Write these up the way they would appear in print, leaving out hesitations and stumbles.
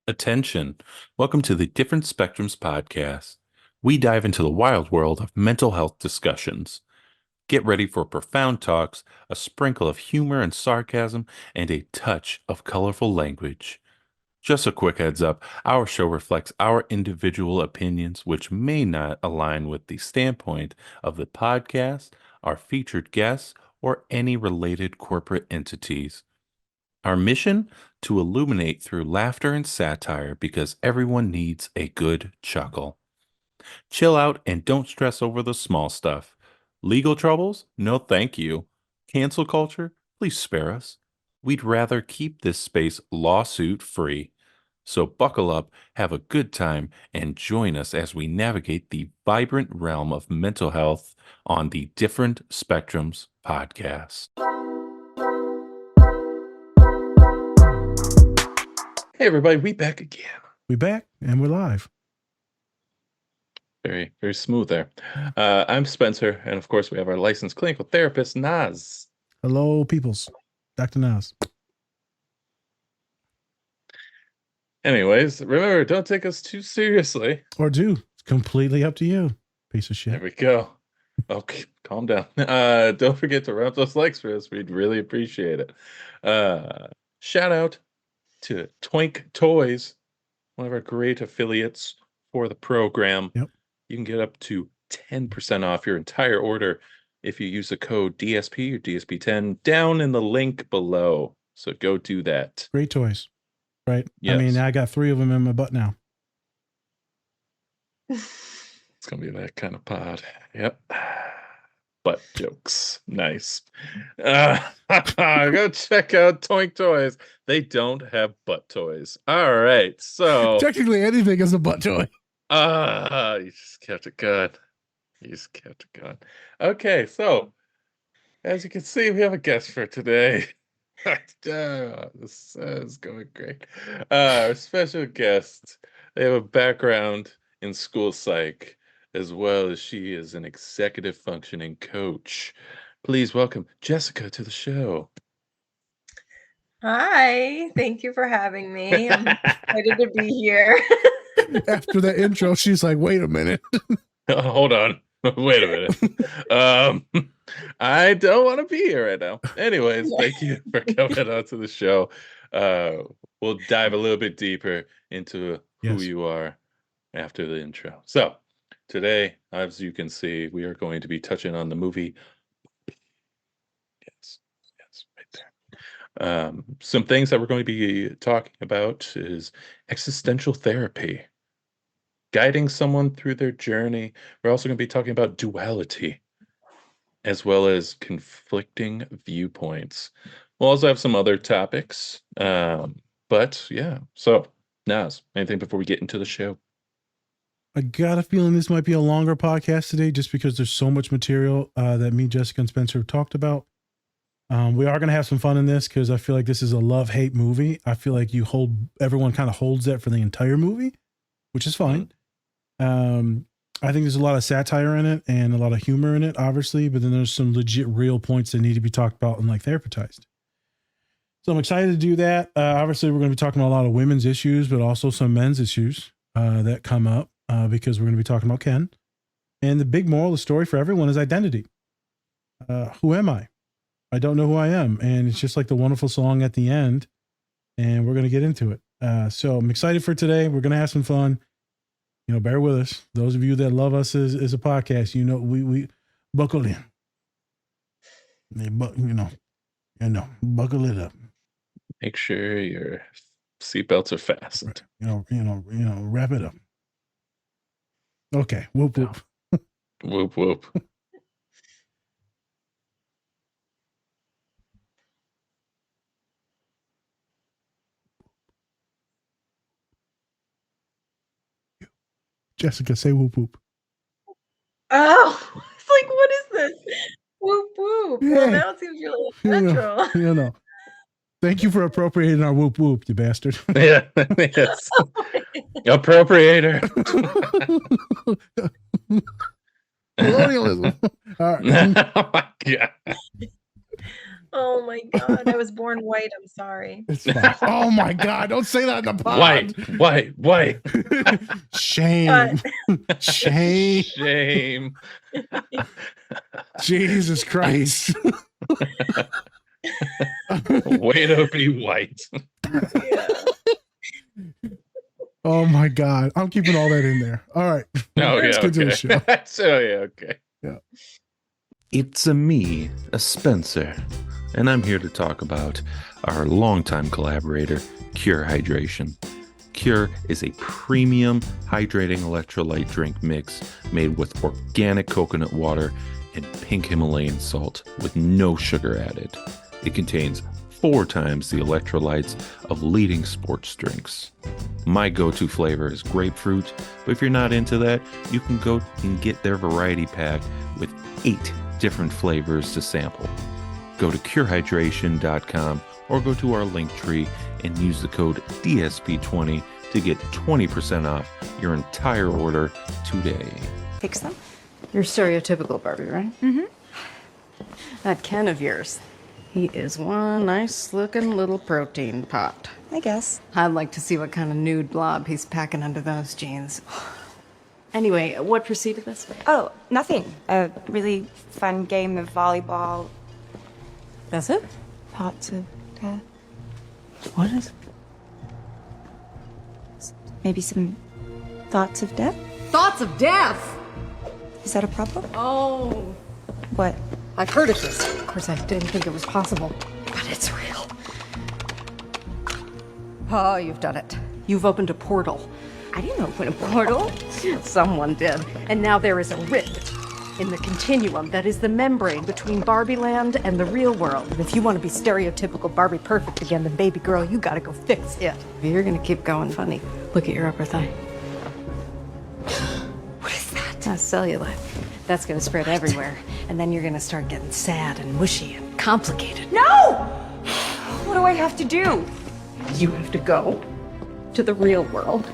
Attention. Welcome to the Different Spectrums podcast. We dive into the wild world of mental health discussions. Get ready for profound talks, a sprinkle of humor and sarcasm, and a touch of colorful language. Just a quick heads up, our show reflects our individual opinions, which may not align with the standpoint of the podcast, our featured guests, or any related corporate entities. Our mission? To illuminate through laughter and satire because everyone needs a good chuckle. Chill out and don't stress over the small stuff. Legal troubles? No, thank you. Cancel culture? Please spare us. We'd rather keep this space lawsuit free. So buckle up, have a good time, and join us as we navigate the vibrant realm of mental health on the Different Spectrums podcast. Hey everybody, we back again. We back and we're live. Very, very smooth there. I'm Spencer, and of course we have our licensed clinical therapist, Naz. Hello, peoples. Dr. Naz. Anyways, remember, don't take us too seriously. Or do. It's completely up to you, piece of shit. There we go. Okay, calm down. Don't forget to round those likes for us. We'd really appreciate it. Shout out to Twink Toys, one of our great affiliates for the program. Yep. You can get up to 10% off your entire order if you use the code DSP or DSP10 down in the link below. So go do that. Great toys, right? Yes. I mean, I got 3 of them in my butt now. It's going to be that kind of pod. Yep. Butt jokes. Nice. Go check out Toink Toys. They don't have butt toys. All right. So technically anything is a butt toy. You just kept it good. You just kept it good. Okay, so as you can see, we have a guest for today. This is going great. Our special guest, they have a background in school psych, as well as she is an executive functioning coach. Please welcome Jessica to the show. Hi, thank you for having me. I'm excited to be here. After that intro, she's like, wait a minute. Hold on. Wait a minute. I don't want to be here right now. Anyways, thank you for coming on to the show. We'll dive a little bit deeper into who you are after the intro. So today, as you can see, we are going to be touching on the movie. Yes, right there. Some things that we're going to be talking about is existential therapy, guiding someone through their journey. We're also going to be talking about duality, as well as conflicting viewpoints. We'll also have some other topics. But yeah, so Naz, anything before we get into the show? I got a feeling this might be a longer podcast today just because there's so much material that me, Jessica, and Spencer have talked about. We are going to have some fun in this because I feel like this is a love-hate movie. I feel like everyone kind of holds that for the entire movie, which is fine. I think there's a lot of satire in it and a lot of humor in it, obviously, but then there's some legit real points that need to be talked about and like therapized. So I'm excited to do that. Obviously, we're going to be talking about a lot of women's issues, but also some men's issues that come up because we're going to be talking about Ken. And the big moral of the story for everyone is identity. Who am I? I don't know who I am. And it's just like the wonderful song at the end. And we're going to get into it. So I'm excited for today. We're going to have some fun. You know, bear with us. Those of you that love us as a podcast, you know, we buckle in. Buckle it up. Make sure your seatbelts are fastened. Right. Wrap it up. Okay. Whoop, whoop. Whoop, whoop. Jessica, say whoop, whoop. Oh, it's like, what is this? Whoop, whoop. Yeah. Well, now it seems really natural. Thank you for appropriating our whoop, whoop, you bastard. Yeah, yes. Appropriator. Colonialism. All right. Oh my God. Oh my god, I was born white, I'm sorry. It's fine. Oh my God. Don't say that in the White, pod. white. Shame. Shame. Shame. Jesus Christ. Way to be white. Yeah. Oh my God. I'm keeping all that in there. All right. Oh, Let's yeah, get to the okay. show. Oh, yeah, okay. Yeah. It's me, a Spencer, and I'm here to talk about our longtime collaborator, Cure Hydration. Cure is a premium hydrating electrolyte drink mix made with organic coconut water and pink Himalayan salt with no sugar added. It contains 4 times the electrolytes of leading sports drinks. My go-to flavor is grapefruit, but if you're not into that, you can go and get their variety pack with 8 different flavors to sample. Go to curehydration.com or go to our link tree and use the code DSP20 to get 20% off your entire order today. Fix them? You're stereotypical Barbie, right? Mm-hmm. That Ken of yours, he is one nice-looking little protein pot. I guess. I'd like to see what kind of nude blob he's packing under those jeans. Anyway, what preceded this? Oh, nothing. A really fun game of volleyball. That's it? Thoughts of death. What is? Maybe some thoughts of death? Thoughts of death! Is that a problem? Oh, What? I've heard of this. Of course, I didn't think it was possible, but it's real. Oh, you've done it. You've opened a portal. I didn't open a portal. Someone did. And now there is a rift in the continuum that is the membrane between Barbie land and the real world. And if you want to be stereotypical Barbie perfect again, then baby girl, you gotta go fix it. If you're gonna keep going funny, look at your upper thigh. What is that? That's cellulite. That's gonna spread everywhere. And then you're gonna start getting sad and mushy and complicated. No! What do I have to do? You have to go to the real world.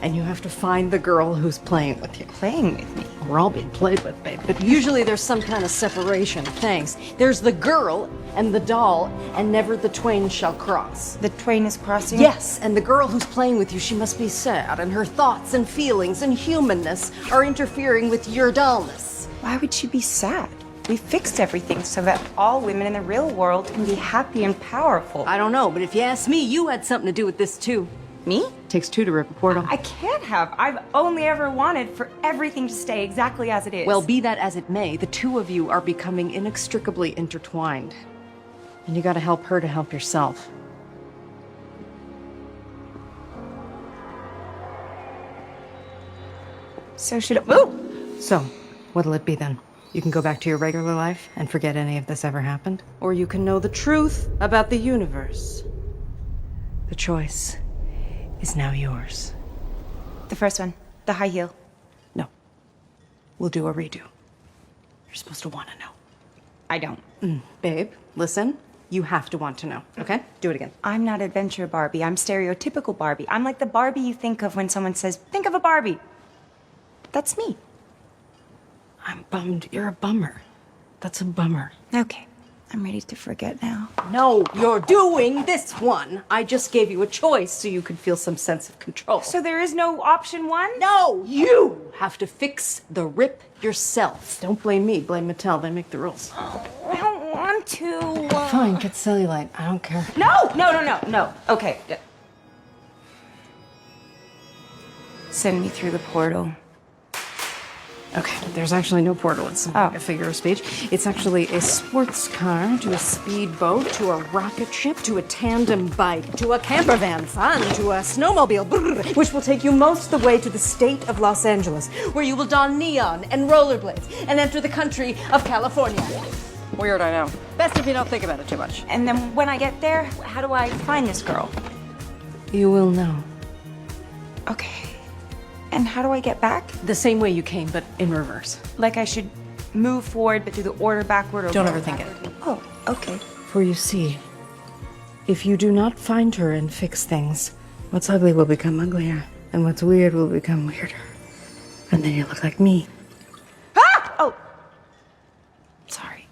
And you have to find the girl who's playing with you. Playing with me. We're all being played with, babe. But usually there's some kind of separation of things. There's the girl and the doll, and never the twain shall cross. The train is crossing? Yes, and the girl who's playing with you, she must be sad, and her thoughts and feelings and humanness are interfering with your dullness. Why would she be sad? We fixed everything so that all women in the real world can be happy and powerful. I don't know, but if you ask me, you had something to do with this too. Me? Takes 2 to rip a portal. I can't have. I've only ever wanted for everything to stay exactly as it is. Well, be that as it may, the two of you are becoming inextricably intertwined. And you gotta help her to help yourself. So should it? Ooh! So, what'll it be then? You can go back to your regular life and forget any of this ever happened? Or you can know the truth about the universe. The choice is now yours. The first one. The high heel. No. We'll do a redo. You're supposed to want to know. I don't. Babe, listen. You have to want to know, okay? Do it again. I'm not adventure Barbie. I'm stereotypical Barbie. I'm like the Barbie you think of when someone says, think of a Barbie. That's me. I'm bummed. You're a bummer. That's a bummer. Okay. I'm ready to forget now. No, you're doing this one. I just gave you a choice so you could feel some sense of control. So there is no option one? no, you have to fix the rip yourself. Don't blame me. Blame Mattel. They make the rules. I don't want to. Fine, get cellulite. I don't care. No. Okay. Send me through the portal. Okay, there's actually no portal. It's a figure of speech. It's actually a sports car, to a speedboat, to a rocket ship, to a tandem bike, to a camper van, fun, to a snowmobile, brrr, which will take you most of the way to the state of Los Angeles, where you will don neon and rollerblades and enter the country of California. Weird, I know. Best if you don't think about it too much. And then when I get there, how do I find this girl? You will know. Okay. And how do I get back? The same way you came, but in reverse. Like I should move forward, but do the order backward or Don't forward, overthink it. backward? Oh, okay. For you see, if you do not find her and fix things, what's ugly will become uglier, and what's weird will become weirder. And then you look like me. Ah! Oh! Sorry.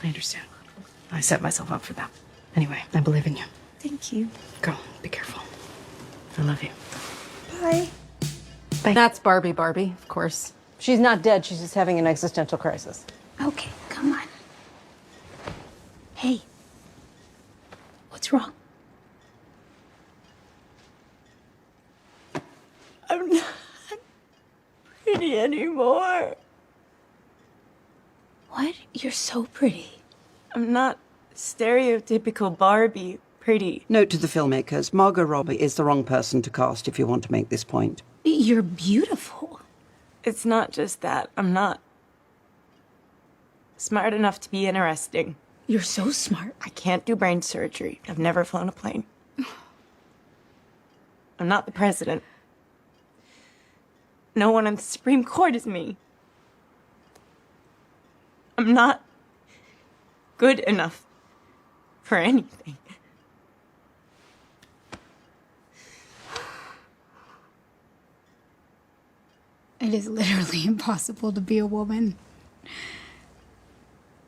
I understand. I set myself up for that. Anyway, I believe in you. Thank you. Go, be careful. I love you. Bye. Bye. That's Barbie, of course. She's not dead, she's just having an existential crisis. Okay, come on. Hey, what's wrong? I'm not pretty anymore. What? You're so pretty. I'm not stereotypical Barbie pretty. Note to the filmmakers, Margot Robbie is the wrong person to cast if you want to make this point. You're beautiful. It's not just that. I'm not smart enough to be interesting. You're so smart. I can't do brain surgery. I've never flown a plane. I'm not the president. No one on the Supreme Court is me. I'm not good enough for anything. It is literally impossible to be a woman.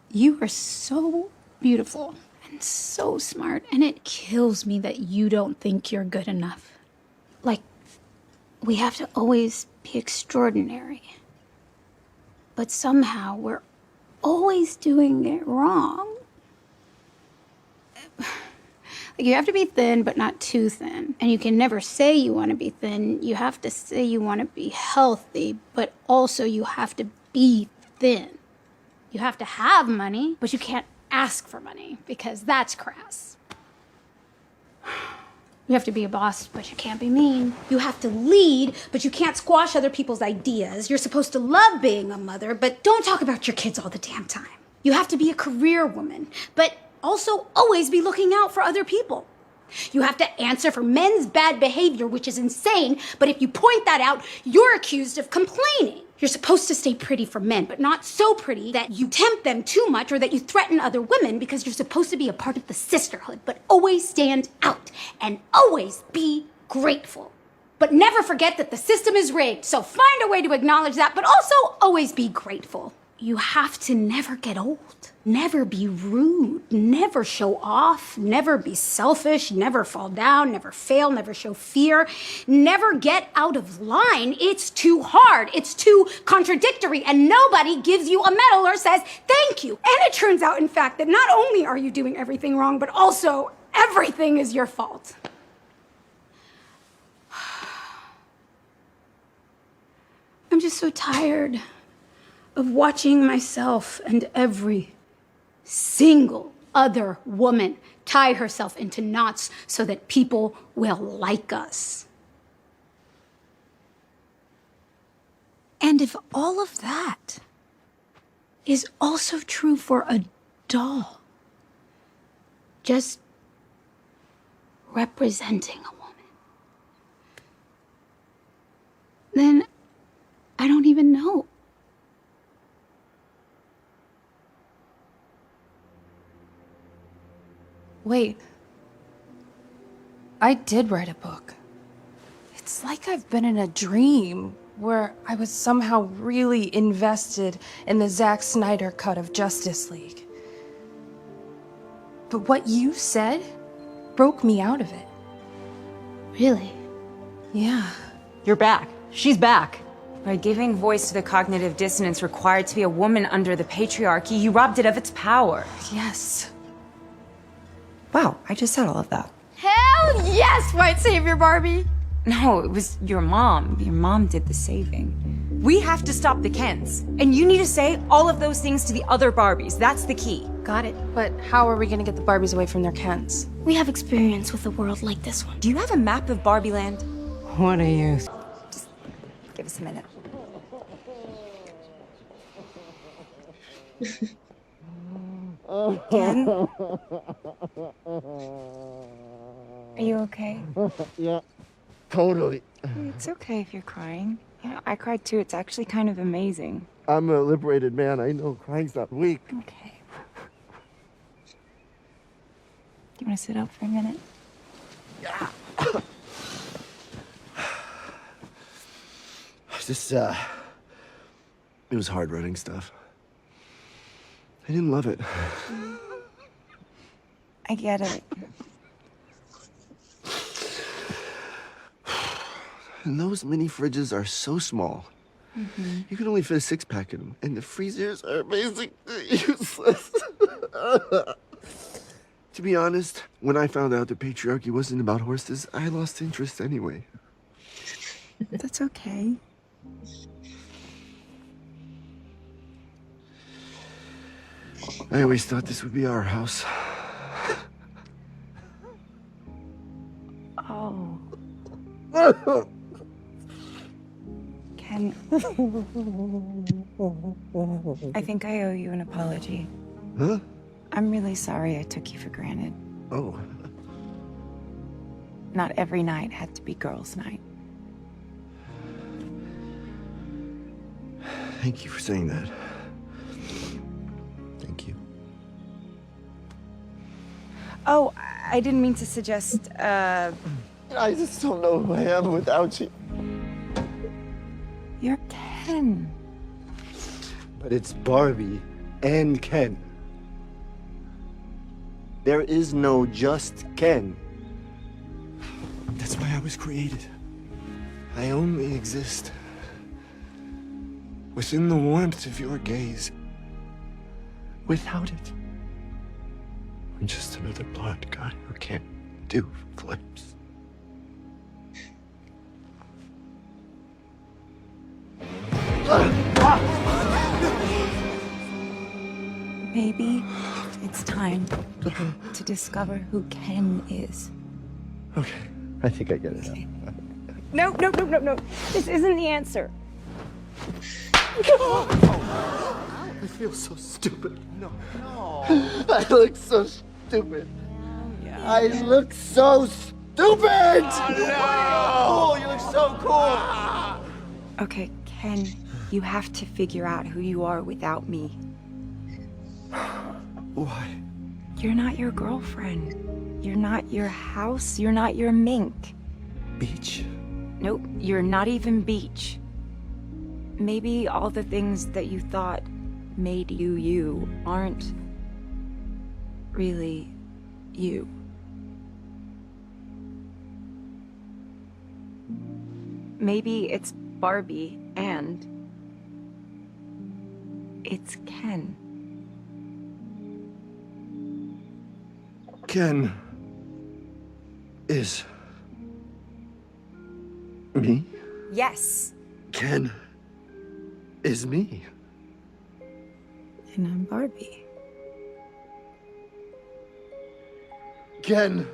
You are so beautiful and so smart, and it kills me that you don't think you're good enough. Like, we have to always be extraordinary. But somehow we're always doing it wrong. Like, you have to be thin, but not too thin. And you can never say you want to be thin. You have to say you want to be healthy, but also you have to be thin. You have to have money, but you can't ask for money because that's crass. You have to be a boss, but you can't be mean. You have to lead, but you can't squash other people's ideas. You're supposed to love being a mother, but don't talk about your kids all the damn time. You have to be a career woman, but also always be looking out for other people. You have to answer for men's bad behavior, which is insane, but if you point that out, you're accused of complaining. You're supposed to stay pretty for men, but not so pretty that you tempt them too much or that you threaten other women, because you're supposed to be a part of the sisterhood, but always stand out and always be grateful. But never forget that the system is rigged, so find a way to acknowledge that, but also always be grateful. You have to never get old, never be rude, never show off, never be selfish, never fall down, never fail, never show fear, never get out of line. It's too hard, it's too contradictory, and nobody gives you a medal or says thank you. And it turns out, in fact, that not only are you doing everything wrong, but also everything is your fault. I'm just so tired of watching myself and every single other woman tie herself into knots so that people will like us. And if all of that is also true for a doll, just representing a woman, then I don't even know. Wait. I did write a book. It's like I've been in a dream where I was somehow really invested in the Zack Snyder cut of Justice League. But what you said broke me out of it. Really? Yeah. You're back. She's back. By giving voice to the cognitive dissonance required to be a woman under the patriarchy, you robbed it of its power. Yes. Wow, I just said all of that. Hell yes, white savior Barbie! No, it was your mom. Your mom did the saving. We have to stop the Kens. And you need to say all of those things to the other Barbies. That's the key. Got it. But how are we gonna get the Barbies away from their Kens? We have experience with a world like this one. Do you have a map of Barbie Land? What are you? Just give us a minute. Ken? Are you okay? Yeah, totally. It's okay if you're crying. Yeah, I cried too. It's actually kind of amazing. I'm a liberated man. I know crying's not weak. Okay. You want to sit up for a minute? Yeah. This, it was hard writing stuff. I didn't love it. I get it. And those mini fridges are so small. You can only fit a 6-pack in them, and the freezers are basically useless. To be honest, when I found out that patriarchy wasn't about horses, I lost interest anyway. That's okay. I always thought this would be our house. Oh. Ken, I think I owe you an apology. Huh? I'm really sorry I took you for granted. Oh. Not every night had to be girls' night. Thank you for saying that. Thank you. Oh, I didn't mean to suggest, I just don't know who I am without you. you're Ken. But it's Barbie and Ken. There is no just Ken. That's why I was created. I only exist within the warmth of your gaze. Without it, I'm just another blonde guy who can't do flips. Maybe it's time to discover who Ken is. Okay, I think I get it now. No. This isn't the answer. I feel so stupid. No. I look so stupid. I look so stupid! Oh, no! You look so cool! Okay, Ken, you have to figure out who you are without me. Why? You're not your girlfriend. You're not your house. You're not your mink. Beach? Nope, you're not even Beach. Maybe all the things that you thought made you you aren't really you. Maybe it's Barbie and it's Ken. Ken is me? Yes. Ken is me. And I'm Barbie. Ken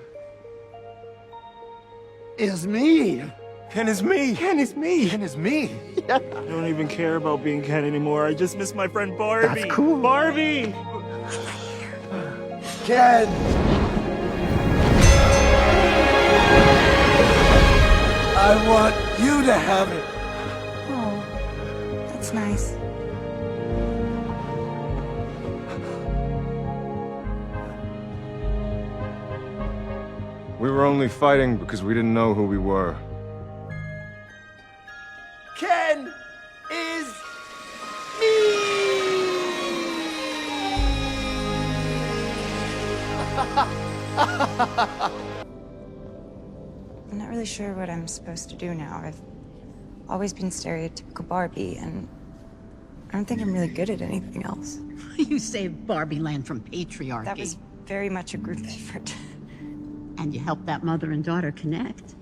is me. Ken is me! Ken is me. Ken is me! Yeah. I don't even care about being Ken anymore. I just miss my friend Barbie! That's cool. Barbie! Ken! I want you to have it. Oh, that's nice. We were only fighting because we didn't know who we were. Ken is I'm not really sure what I'm supposed to do now. I've always been stereotypical Barbie, and I don't think I'm really good at anything else. You saved Barbie land from patriarchy. That was very much a group effort. And you helped that mother and daughter connect.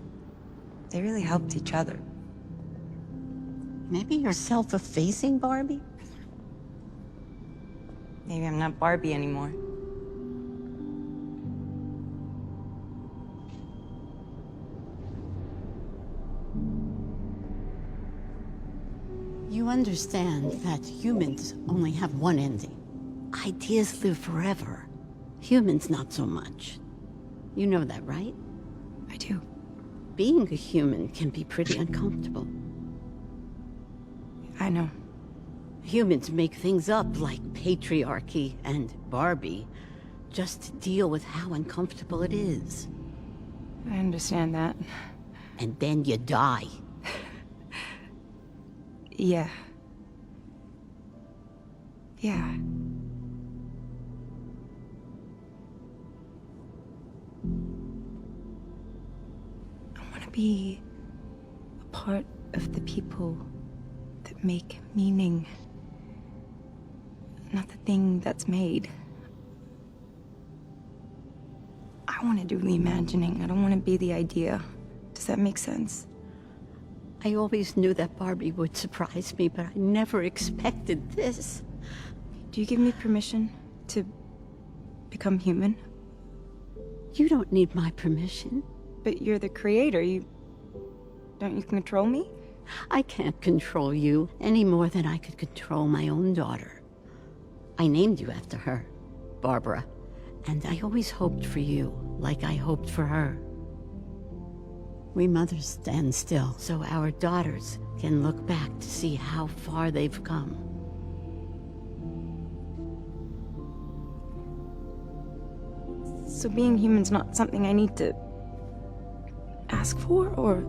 They really helped each other. Maybe you're self-effacing, Barbie? Maybe I'm not Barbie anymore. You understand that humans only have one ending. Ideas live forever. Humans not so much. You know that, right? I do. Being a human can be pretty uncomfortable. I know. Humans make things up like patriarchy and Barbie just to deal with how uncomfortable it is. I understand that. And then you die. Yeah. Yeah. be a part of the people that make meaning, not the thing that's made. I want to do the imagining. I don't want to be the idea. Does that make sense? I always knew that Barbie would surprise me, but I never expected this. Do you give me permission to become human? You don't need my permission. But you're the creator. Don't you control me? I can't control you any more than I could control my own daughter. I named you after her, Barbara, and I always hoped for you, like I hoped for her. We mothers stand still so our daughters can look back to see how far they've come. So being human's not something I need to ask for or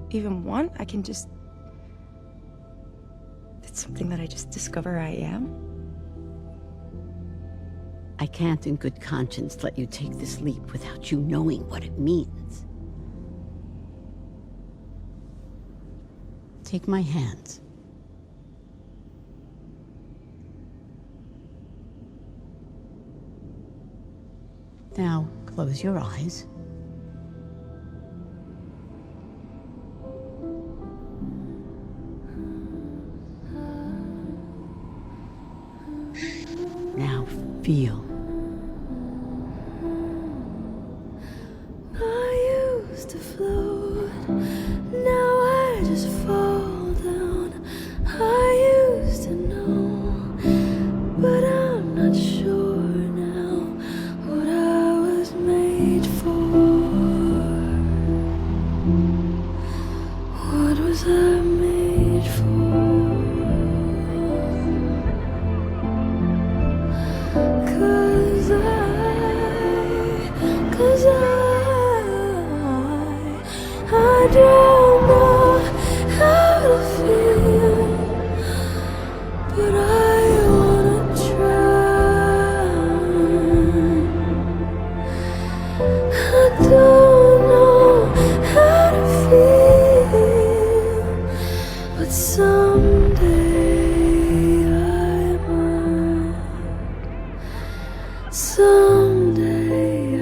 even want? I can just... It's something that I just discover I am? I can't in good conscience let you take this leap without you knowing what it means. Take my hand. Now, close your eyes. Now, feel. I used to float, now I just fall down. I used to know, but I'm not sure now what I was made for. What was I made for? 'Cause I don't know how to feel, but I wanna try. I don't know how to feel, but someday I might. Someday I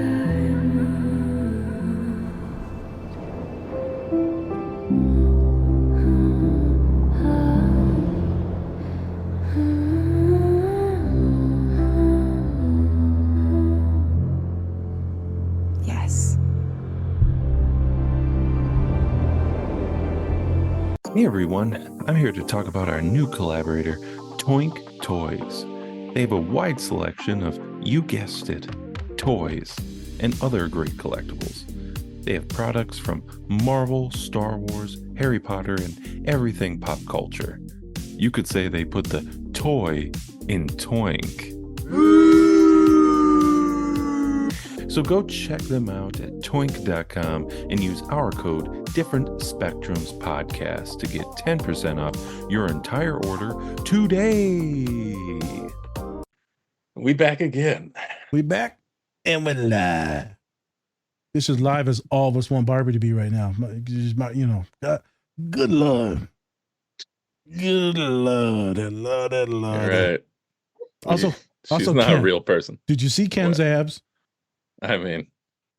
Yes. Hey everyone, I'm here to talk about our new collaborator, Toink Toys. They have a wide selection of, you guessed it, toys and other great collectibles. They have products from Marvel, Star Wars, Harry Potter, and everything pop culture. You could say they put the toy in Toink. So go check them out at toink.com and use our code Different Spectrums Podcast to get 10% off your entire order today. We back again. We back and we're live. This is live as all of us want Barbie to be right now. Good Lord. Good Lord. That Lord. Right. Also, She's not Ken, a real person. Did you see Ken's abs? I mean,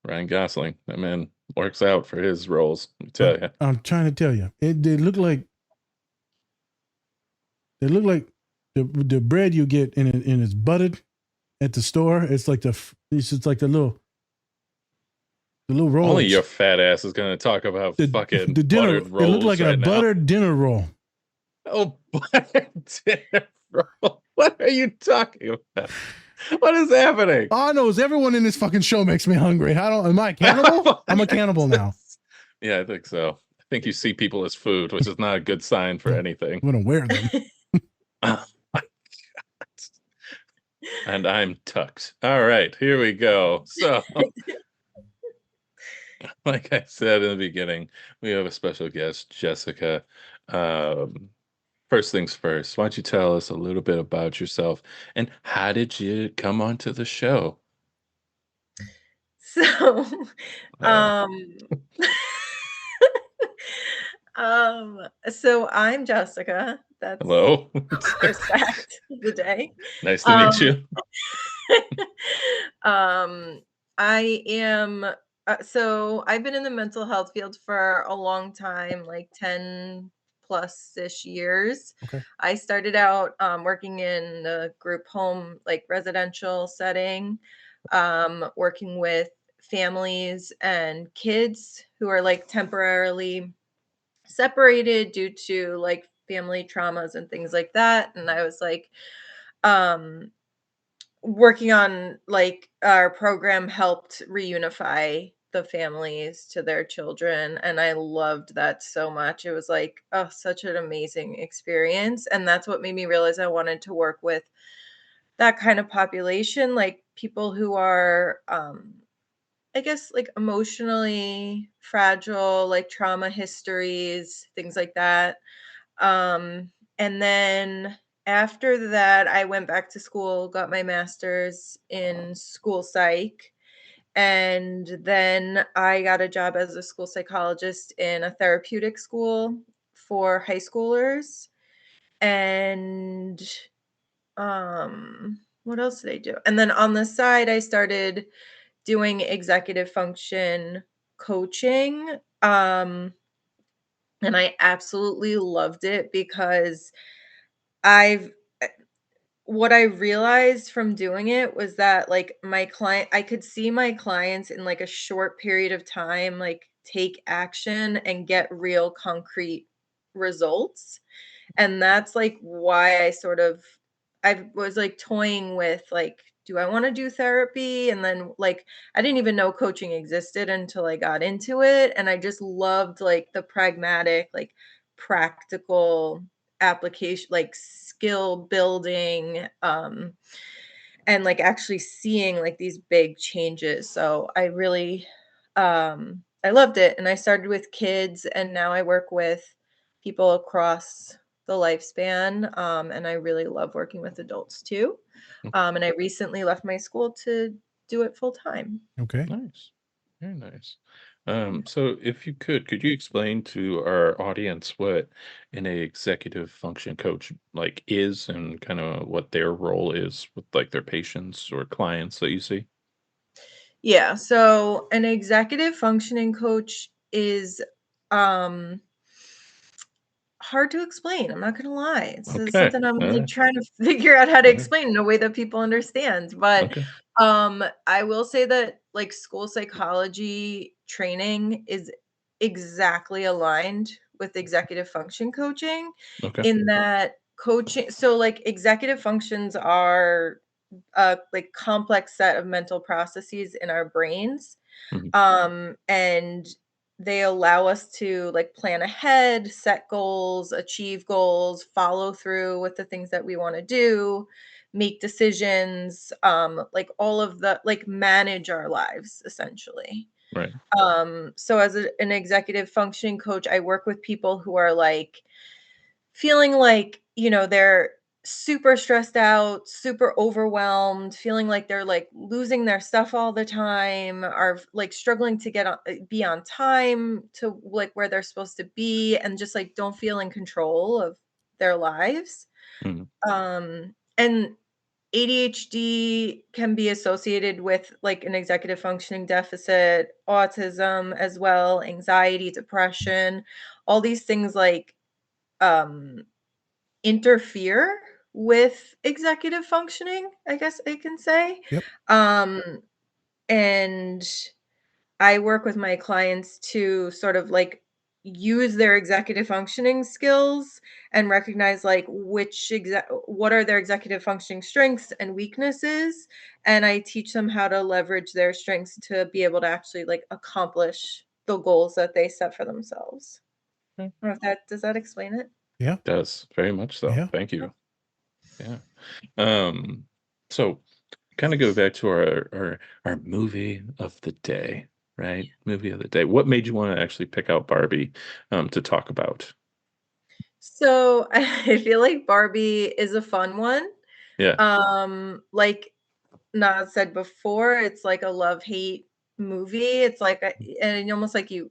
Ryan Gosling, that man works out for his roles. Let me tell you. I'm trying to tell you. They look like the bread you get and it's buttered at the store. It's like the little rolls. Only your fat ass is going to talk about fucking the dinner. buttered rolls. It looked like right a now. buttered dinner roll. Oh, buttered dinner roll. What are you talking about? What is happening? All I know is everyone in this fucking show makes me hungry. Am I a cannibal? I'm a cannibal now. Yeah, I think so. I think you see people as food, which is not a good sign for anything. I'm gonna wear them. Oh my God. And I'm tucked. All right, here we go. So, like I said in the beginning, we have a special guest, Jessica. First things first, why don't you tell us a little bit about yourself and how did you come onto the show? So, So I'm Jessica. That's Hello. the first fact of the day. Nice to meet Um, you. um, I am so I've been in the mental health field for a long time, like 10 plus ish years. Okay. I started out working in the group home, like residential setting, working with families and kids who are like temporarily separated due to like family traumas and things like that. And I was like, um, working on like our program helped reunify the families to their children. And I loved that so much. It was like, oh, such an amazing experience. And that's what made me realize I wanted to work with that kind of population, like people who are, I guess, like emotionally fragile, like trauma histories, things like that. Um, and then after that, I went back to school, got my master's in school psych. And then I got a job as a school psychologist in a therapeutic school for high schoolers. And what else did I do? And then on the side, I started doing executive function coaching. And I absolutely loved it because I've what I realized from doing it was that like I could see my clients in like a short period of time like take action and get real concrete results. And that's like why I was like toying with like, do I want to do therapy? And then like I didn't even know coaching existed until I got into it. And I just loved like the pragmatic, like practical application, like skill building, and like actually seeing like these big changes. So I loved it. And I started with kids and now I work with people across the lifespan. And I really love working with adults too. And I recently left my school to do it full time. Okay. Nice. Very nice. So if you could you explain to our audience what an executive function coach like is and kind of what their role is with like their patients or clients that you see? Yeah. So an executive functioning coach is um hard to explain. I'm not gonna lie. It's Okay. something I'm All like right. trying to figure out how to All right. explain in a way that people understand. But Okay. I will say that like school psychology training is exactly aligned with executive function coaching Okay. in that coaching so like executive functions are a like complex set of mental processes in our brains, Mhm. and they allow us to like plan ahead, set goals, achieve goals, follow through with the things that we want to do, make decisions, like all of the like manage our lives essentially. Right. So as an executive functioning coach, I work with people who are like feeling like, they're super stressed out, super overwhelmed, feeling like they're like losing their stuff all the time, are like struggling to be on time to like where they're supposed to be and just like don't feel in control of their lives. Mhm. And ADHD can be associated with like an executive functioning deficit, autism as well, anxiety, depression, all these things like um interfere with executive functioning, I guess I can say. Yep. Um, and I work with my clients to sort of like use their executive functioning skills and recognize like what are their executive functioning strengths and weaknesses, and I teach them how to leverage their strengths to be able to actually like accomplish the goals that they set for themselves. Okay. I don't know if that does that explain it? Yeah. Does very much so. Yeah. Thank you. Yeah. Um, so kind of go back to our movie of the day, right? Movie of the day. What made you want to actually pick out Barbie to talk about? So I feel like Barbie is a fun one. Yeah. Like Nas said before, it's like a love-hate movie. It's like and almost like you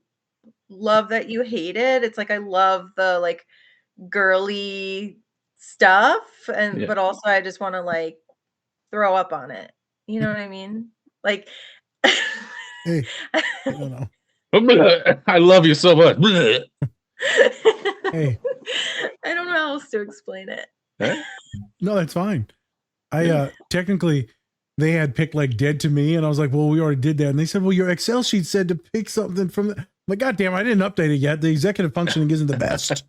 love that you hate it. It's like I love the like girly stuff, and Yeah. but also I just want to like throw up on it. You know what I mean? Like Hey, I don't know. I love you so much. Hey, I don't know how else to explain it. no, that's fine. I technically they had picked like Dead to Me, and I was like, well, we already did that. And they said, well, your Excel sheet said to pick something from the. I'm like, God damn, I didn't update it yet. The executive functioning isn't the best.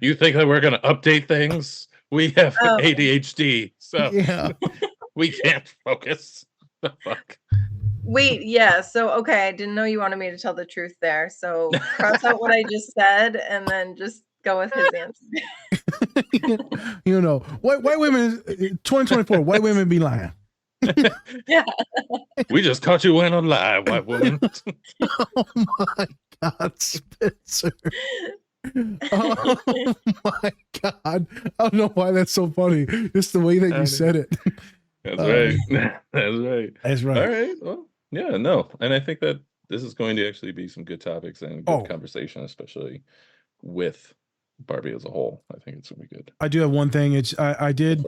You think that we're gonna update things? We have ADHD, so Yeah. we can't focus. The fuck. Wait, yeah. So, okay, I didn't know you wanted me to tell the truth there. So, cross out what I just said and then just go with his answer. You know, white women, 2024, white women be lying. Yeah. We just caught you in a lie, white woman. Oh my God, Spencer. Oh my God. I don't know why that's so funny. Just the way that you said it. That's right. That's right. That's right. All right. Well, yeah, no. And I think that this is going to actually be some good topics and good conversation, especially with Barbie as a whole. I think it's going to be good. I do have one thing. I did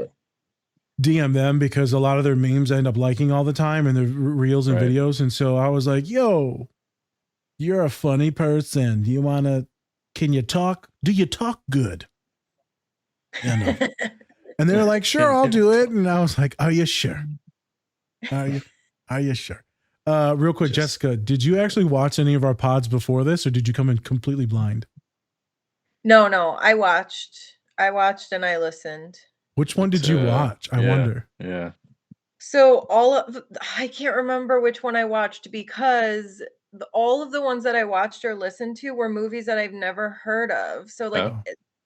DM them because a lot of their memes I end up liking all the time and their reels and videos. And so I was like, yo, you're a funny person. Can you talk? Do you talk good? Yeah, no. And they're like, sure, I'll do it. And I was like, are you sure? Are you sure? Real quick, Jessica, did you actually watch any of our pods before this, or did you come in completely blind? No, I watched and I listened. Which one did you watch? I wonder. Yeah. So I can't remember which one I watched because all of the ones that I watched or listened to were movies that I've never heard of. So like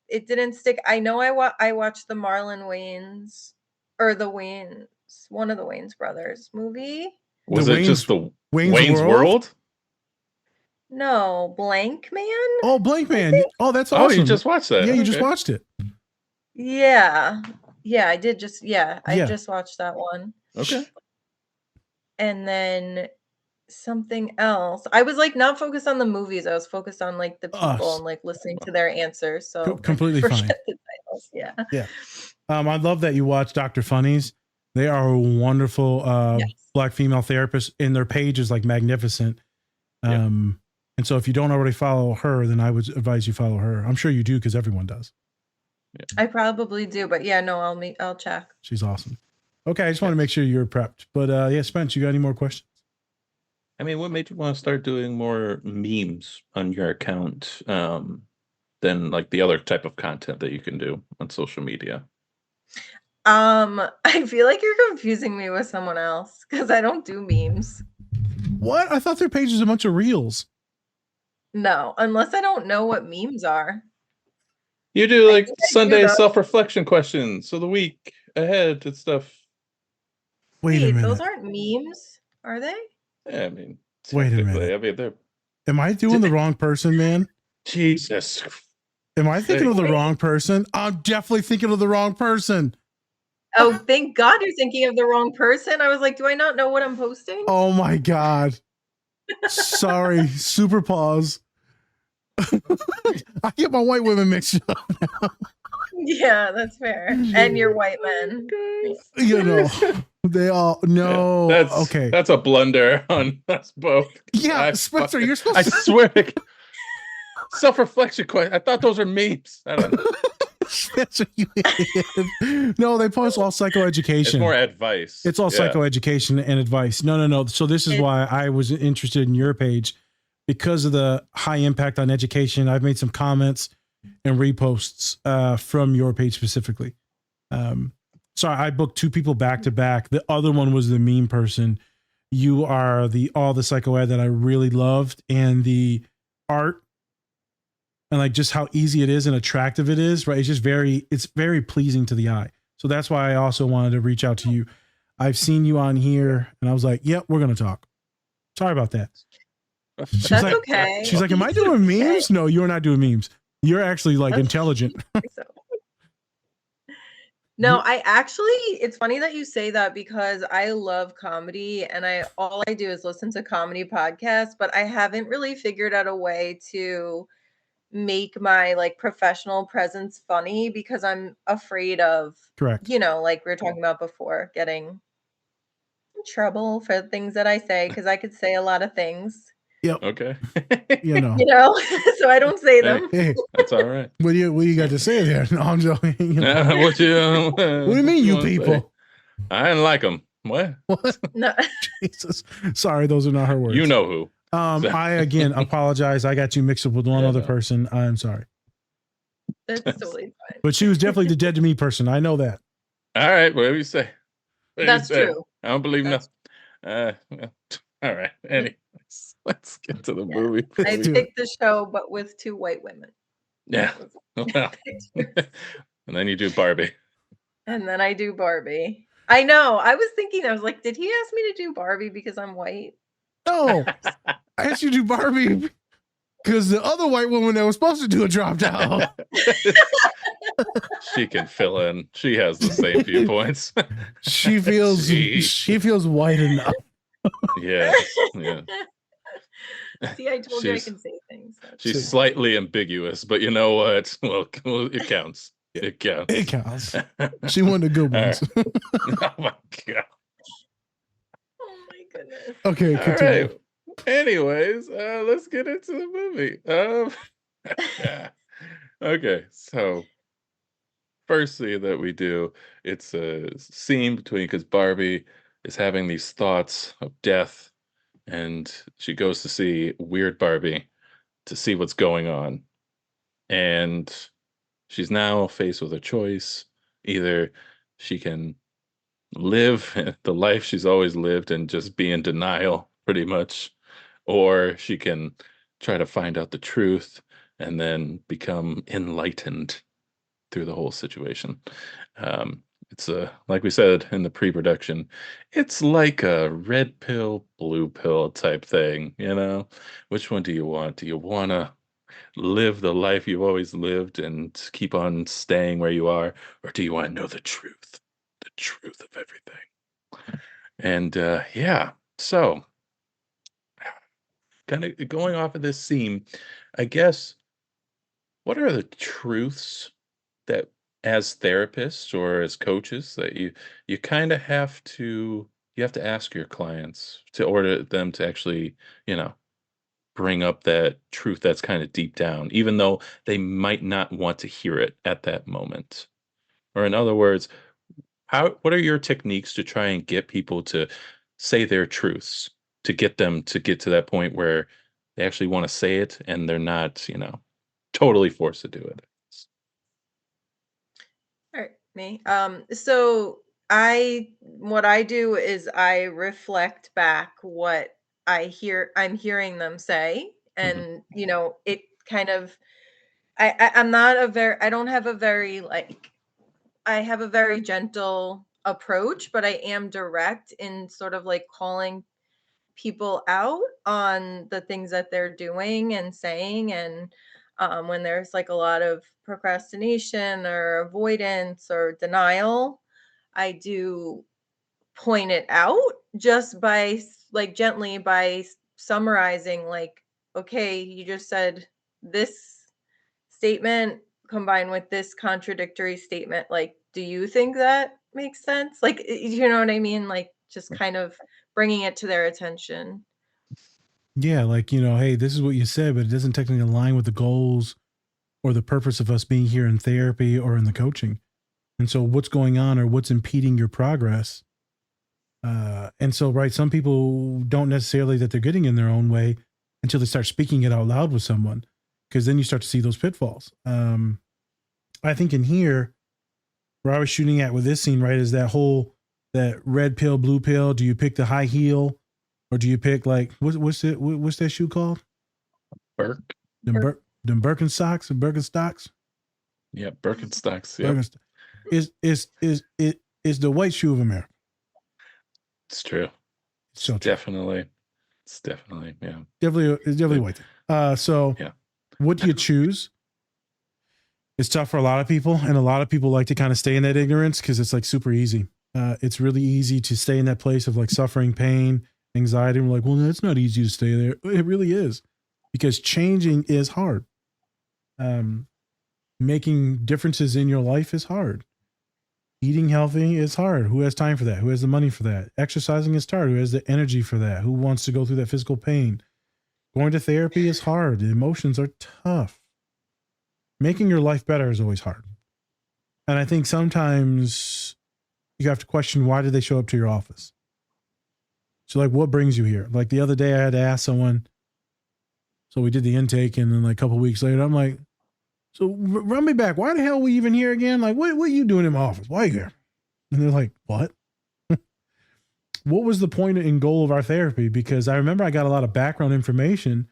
it didn't stick. I know I watched the Marlon Wayans or the Wayans, one of the Wayans brothers movie. Was it just the Wayne's World? No, Blank Man. Oh, Blank Man. Oh, that's awesome. Oh, you just watched that. Yeah, you just watched it. Yeah. Yeah, I did just I just watched that one. Okay. And then something else. I was like not focused on the movies. I was focused on like the people and like listening to their answers. So completely fine. The titles. Yeah. Yeah. I love that you watch Dr. Funnies. They are a wonderful Black female therapists, and their page is like magnificent. And so if you don't already follow her, then I would advise you follow her. I'm sure you do because everyone does. Yeah. I probably do, but yeah, no, I'll check. She's awesome. Okay, I just want to make sure you're prepped. But yeah, Spence, you got any more questions? I mean, what made you want to start doing more memes on your account than like the other type of content that you can do on social media? I feel like you're confusing me with someone else because I don't do memes. What? I thought their page was a bunch of reels. No, unless I don't know what memes are. You do like Sunday self-reflection questions. So the week ahead and stuff. Wait a minute. Those aren't memes, are they? Yeah, I mean, wait a minute. I mean, they're... Am I doing the wrong person, man? Jesus. Am I thinking of the wrong person? I'm definitely thinking of the wrong person. Oh, thank God you're thinking of the wrong person. I was like, do I not know what I'm posting? Oh my God. Sorry. Super pause. I get my white women mixed up now. Yeah, that's fair. And your white men. You know, they all no. Yeah, okay. That's a blunder on us both. Yeah, Spencer, you're supposed to. I swear. Self-reflection question. I thought those are memes. I don't know. Spencer, you idiot. No, they post all psychoeducation. It's more advice. It's all psychoeducation and advice. No. So this is why I was interested in your page, because of the high impact on education. I've made some comments and reposts from your page specifically. So I booked 2 people back to back. The other one was the meme person. You are all the psychoed that I really loved, and the art and like just how easy it is and attractive it is, right? It's very pleasing to the eye. So that's why I also wanted to reach out to you. I've seen you on here and I was like, yep, we're going to talk. Sorry about that. That's like, okay. She's like, am I doing memes? No, you're not doing memes. You're actually like intelligent. No, I actually, it's funny that you say that because I love comedy and all I do is listen to comedy podcasts, but I haven't really figured out a way to make my like professional presence funny because I'm afraid of, Correct. like we were talking about before, getting in trouble for things that I say because I could say a lot of things, Yep. Okay. so I don't say Hey, them. Hey, that's all right. what do you got to say there? No, I'm joking. What What do you mean, you wanna say? people? I didn't like them. What? What? No, Jesus. Sorry, those are not her words. You know who. So- I again apologize. I got you mixed up with one Yeah, other no. person. I'm sorry. that's totally fine. But she was definitely the dead to me person. I know that. All right, whatever you say. Whatever That's you say. true. I don't believe That's nothing. All right. Anyways, let's get to the movie. I do it. picked the show, but with 2 white women. Yeah. Well, and then you do Barbie. And then I do Barbie. I know. I was thinking, I was like, did he ask me to do Barbie because I'm white? No, I asked you to do Barbie because the other white woman that was supposed to do it dropped out. She can fill in. She has the same viewpoints. She feels white enough. Yeah. Yeah. See, I told you I She's- can say things. She's slightly ambiguous, but you know what? Well, it counts. It counts. It counts. She won the good All ones. Oh my god. Oh my goodness. Okay, All continue. right. Anyways, let's get into the movie. Okay, so first thing that we do, it's a scene between because Barbie is having these thoughts of death, and she goes to see Weird Barbie to see what's going on, and she's now faced with a choice. Either she can live the life she's always lived and just be in denial, pretty much, or she can try to find out the truth and then become enlightened through the whole situation. It's like we said in the pre-production, it's like a red pill, blue pill type thing, Which one do you want? Do you want to live the life you've always lived and keep on staying where you are, or do you want to know the truth of everything? And yeah, so kind of going off of this scene, I guess, what are the truths that as therapists or as coaches that you kind of you have to ask your clients to order them to actually, bring up that truth that's kind of deep down, even though they might not want to hear it at that moment. Or in other words, what are your techniques to try and get people to say their truths, to get them to get to that point where they actually want to say it and they're not, totally forced to do it? All right, me. So what I do is I reflect back what I'm hearing them say, and it kind of, I'm not a very, I don't have a very like, I have a very gentle approach, but I am direct in sort of like calling people out on the things that they're doing and saying. And when there's like a lot of procrastination or avoidance or denial, I do point it out just by like gently by summarizing, like, okay, you just said this statement combined with this contradictory statement. Like, do you think that makes sense? Like, you know what I mean? Like, just kind of bringing it to their attention. Yeah, like, hey, this is what you said, but it doesn't technically align with the goals or the purpose of us being here in therapy or in the coaching. And so what's going on or what's impeding your progress? And so, right, some people don't necessarily that they're getting in their own way until they start speaking it out loud with someone, because then you start to see those pitfalls. I think in here, where I was shooting at with this scene, right, is that red pill, blue pill. Do you pick the high heel, or do you pick like what's that shoe called? Burke. Them Birkenstocks or Birkenstocks? Yeah, Birkenstocks. Yeah, is the white shoe of America. it's true. So It's definitely, yeah. It's definitely white. So yeah. what do you choose? It's tough for a lot of people, and a lot of people like to kind of stay in that ignorance because it's like super easy. It's really easy to stay in that place of like suffering, pain, anxiety. And we're like, well, no, it's not easy to stay there. It really is, because changing is hard. Making differences in your life is hard. Eating healthy is hard. Who has time for that? Who has the money for that? Exercising is hard. Who has the energy for that? Who wants to go through that physical pain? Going to therapy is hard. The emotions are tough. Making your life better is always hard. And I think sometimes you have to question, why did they show up to your office? So like, what brings you here? Like the other day I had to ask someone, so we did the intake, and then like a couple of weeks later, I'm like, so run me back. Why the hell are we even here again? Like, what are you doing in my office? Why are you here? And they're like, what? What was the point and goal of our therapy? Because I remember I got a lot of background information,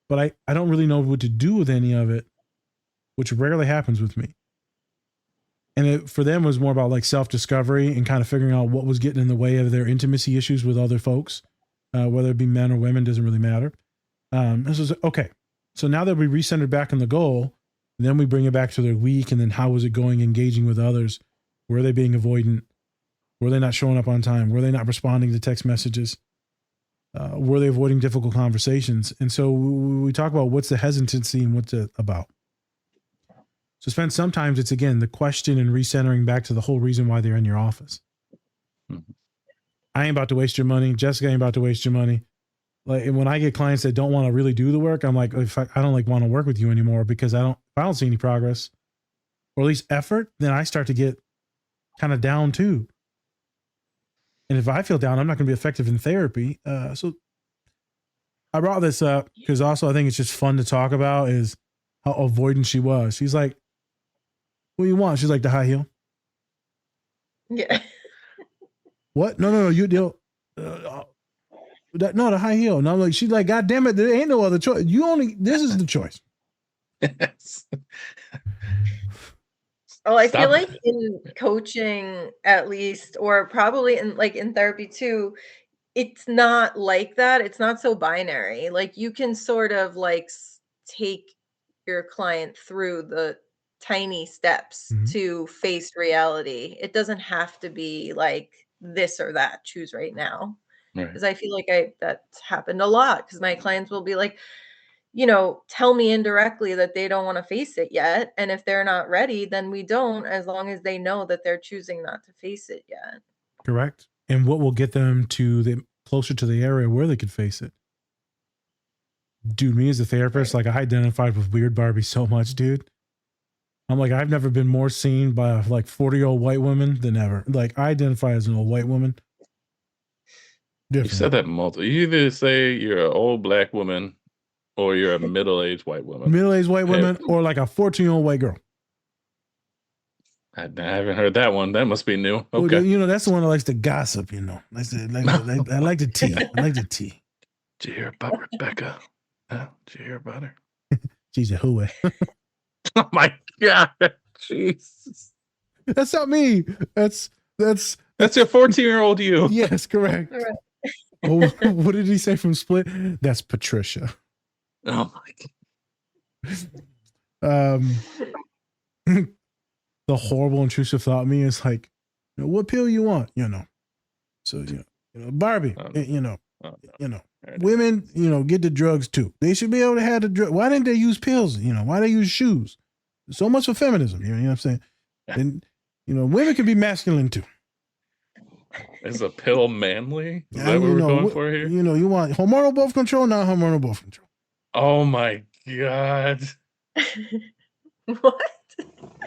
but I don't really know what to do with any of it, which rarely happens with me. And it, for them, was more about like self-discovery and kind of figuring out what was getting in the way of their intimacy issues with other folks, whether it be men or women, doesn't really matter. This is okay. So now that we recentered back on the goal, then we bring it back to their week, and then how was it going, engaging with others? Were they being avoidant? Were they not showing up on time? Were they not responding to text messages? Were they avoiding difficult conversations? And so we talk about what's the hesitancy and what's it about. So sometimes it's, again, the question and recentering back to the whole reason why they're in your office. Mm-hmm. I ain't about to waste your money. Jessica ain't about to waste your money. Like, and when I get clients that don't want to really do the work, I'm like, if I don't like want to work with you anymore, because if I don't see any progress, or at least effort, then I start to get kind of down too. And if I feel down, I'm not going to be effective in therapy. So I brought this up because also I think it's just fun to talk about is how avoidant she was. She's like, what do you want? She's like, the high heel. Yeah. What? No. No, the high heel. And I'm like, she's like, God damn it, there ain't no other choice. This is the choice. Well, I feel like in coaching, at least, or probably in therapy too, it's not like that. It's not so binary. Like you can sort of like take your client through the tiny steps to face reality. It doesn't have to be like this or that. Choose right now. Because I feel like that's happened a lot, because my clients will be like, tell me indirectly that they don't want to face it yet. And if they're not ready, then we don't, as long as they know that they're choosing not to face it yet. Correct. And what will get them closer to the area where they could face it? Dude, me as a therapist, like I identified with Weird Barbie so much, dude. I'm like, I've never been more seen by like 40-year-old white women than ever. Like I identify as an old white woman. Different. You said that multiple. You either say you're an old black woman or you're a middle-aged white woman. Middle-aged white woman or like a 14-year-old white girl. I haven't heard that one. That must be new. Okay. Well, that's the one that likes to gossip, I like the tea. I like the tea. Did you hear about Rebecca? Did you hear about her? She's a hooey. Oh my God. Jesus. That's not me. That's your 14-year-old you. Yes, correct. Right. Oh, what did he say from Split? That's Patricia. Oh my God. The horrible intrusive thought in me is like, what pill you want? So Barbie, women, get the drugs too. They should be able to have the drug. Why didn't they use pills? Why they use shoes? So much for feminism. You know what I'm saying? And women can be masculine too. Is a pill manly? Is that what we're going for here? You want hormonal birth control, not hormonal birth control. Oh my God. What?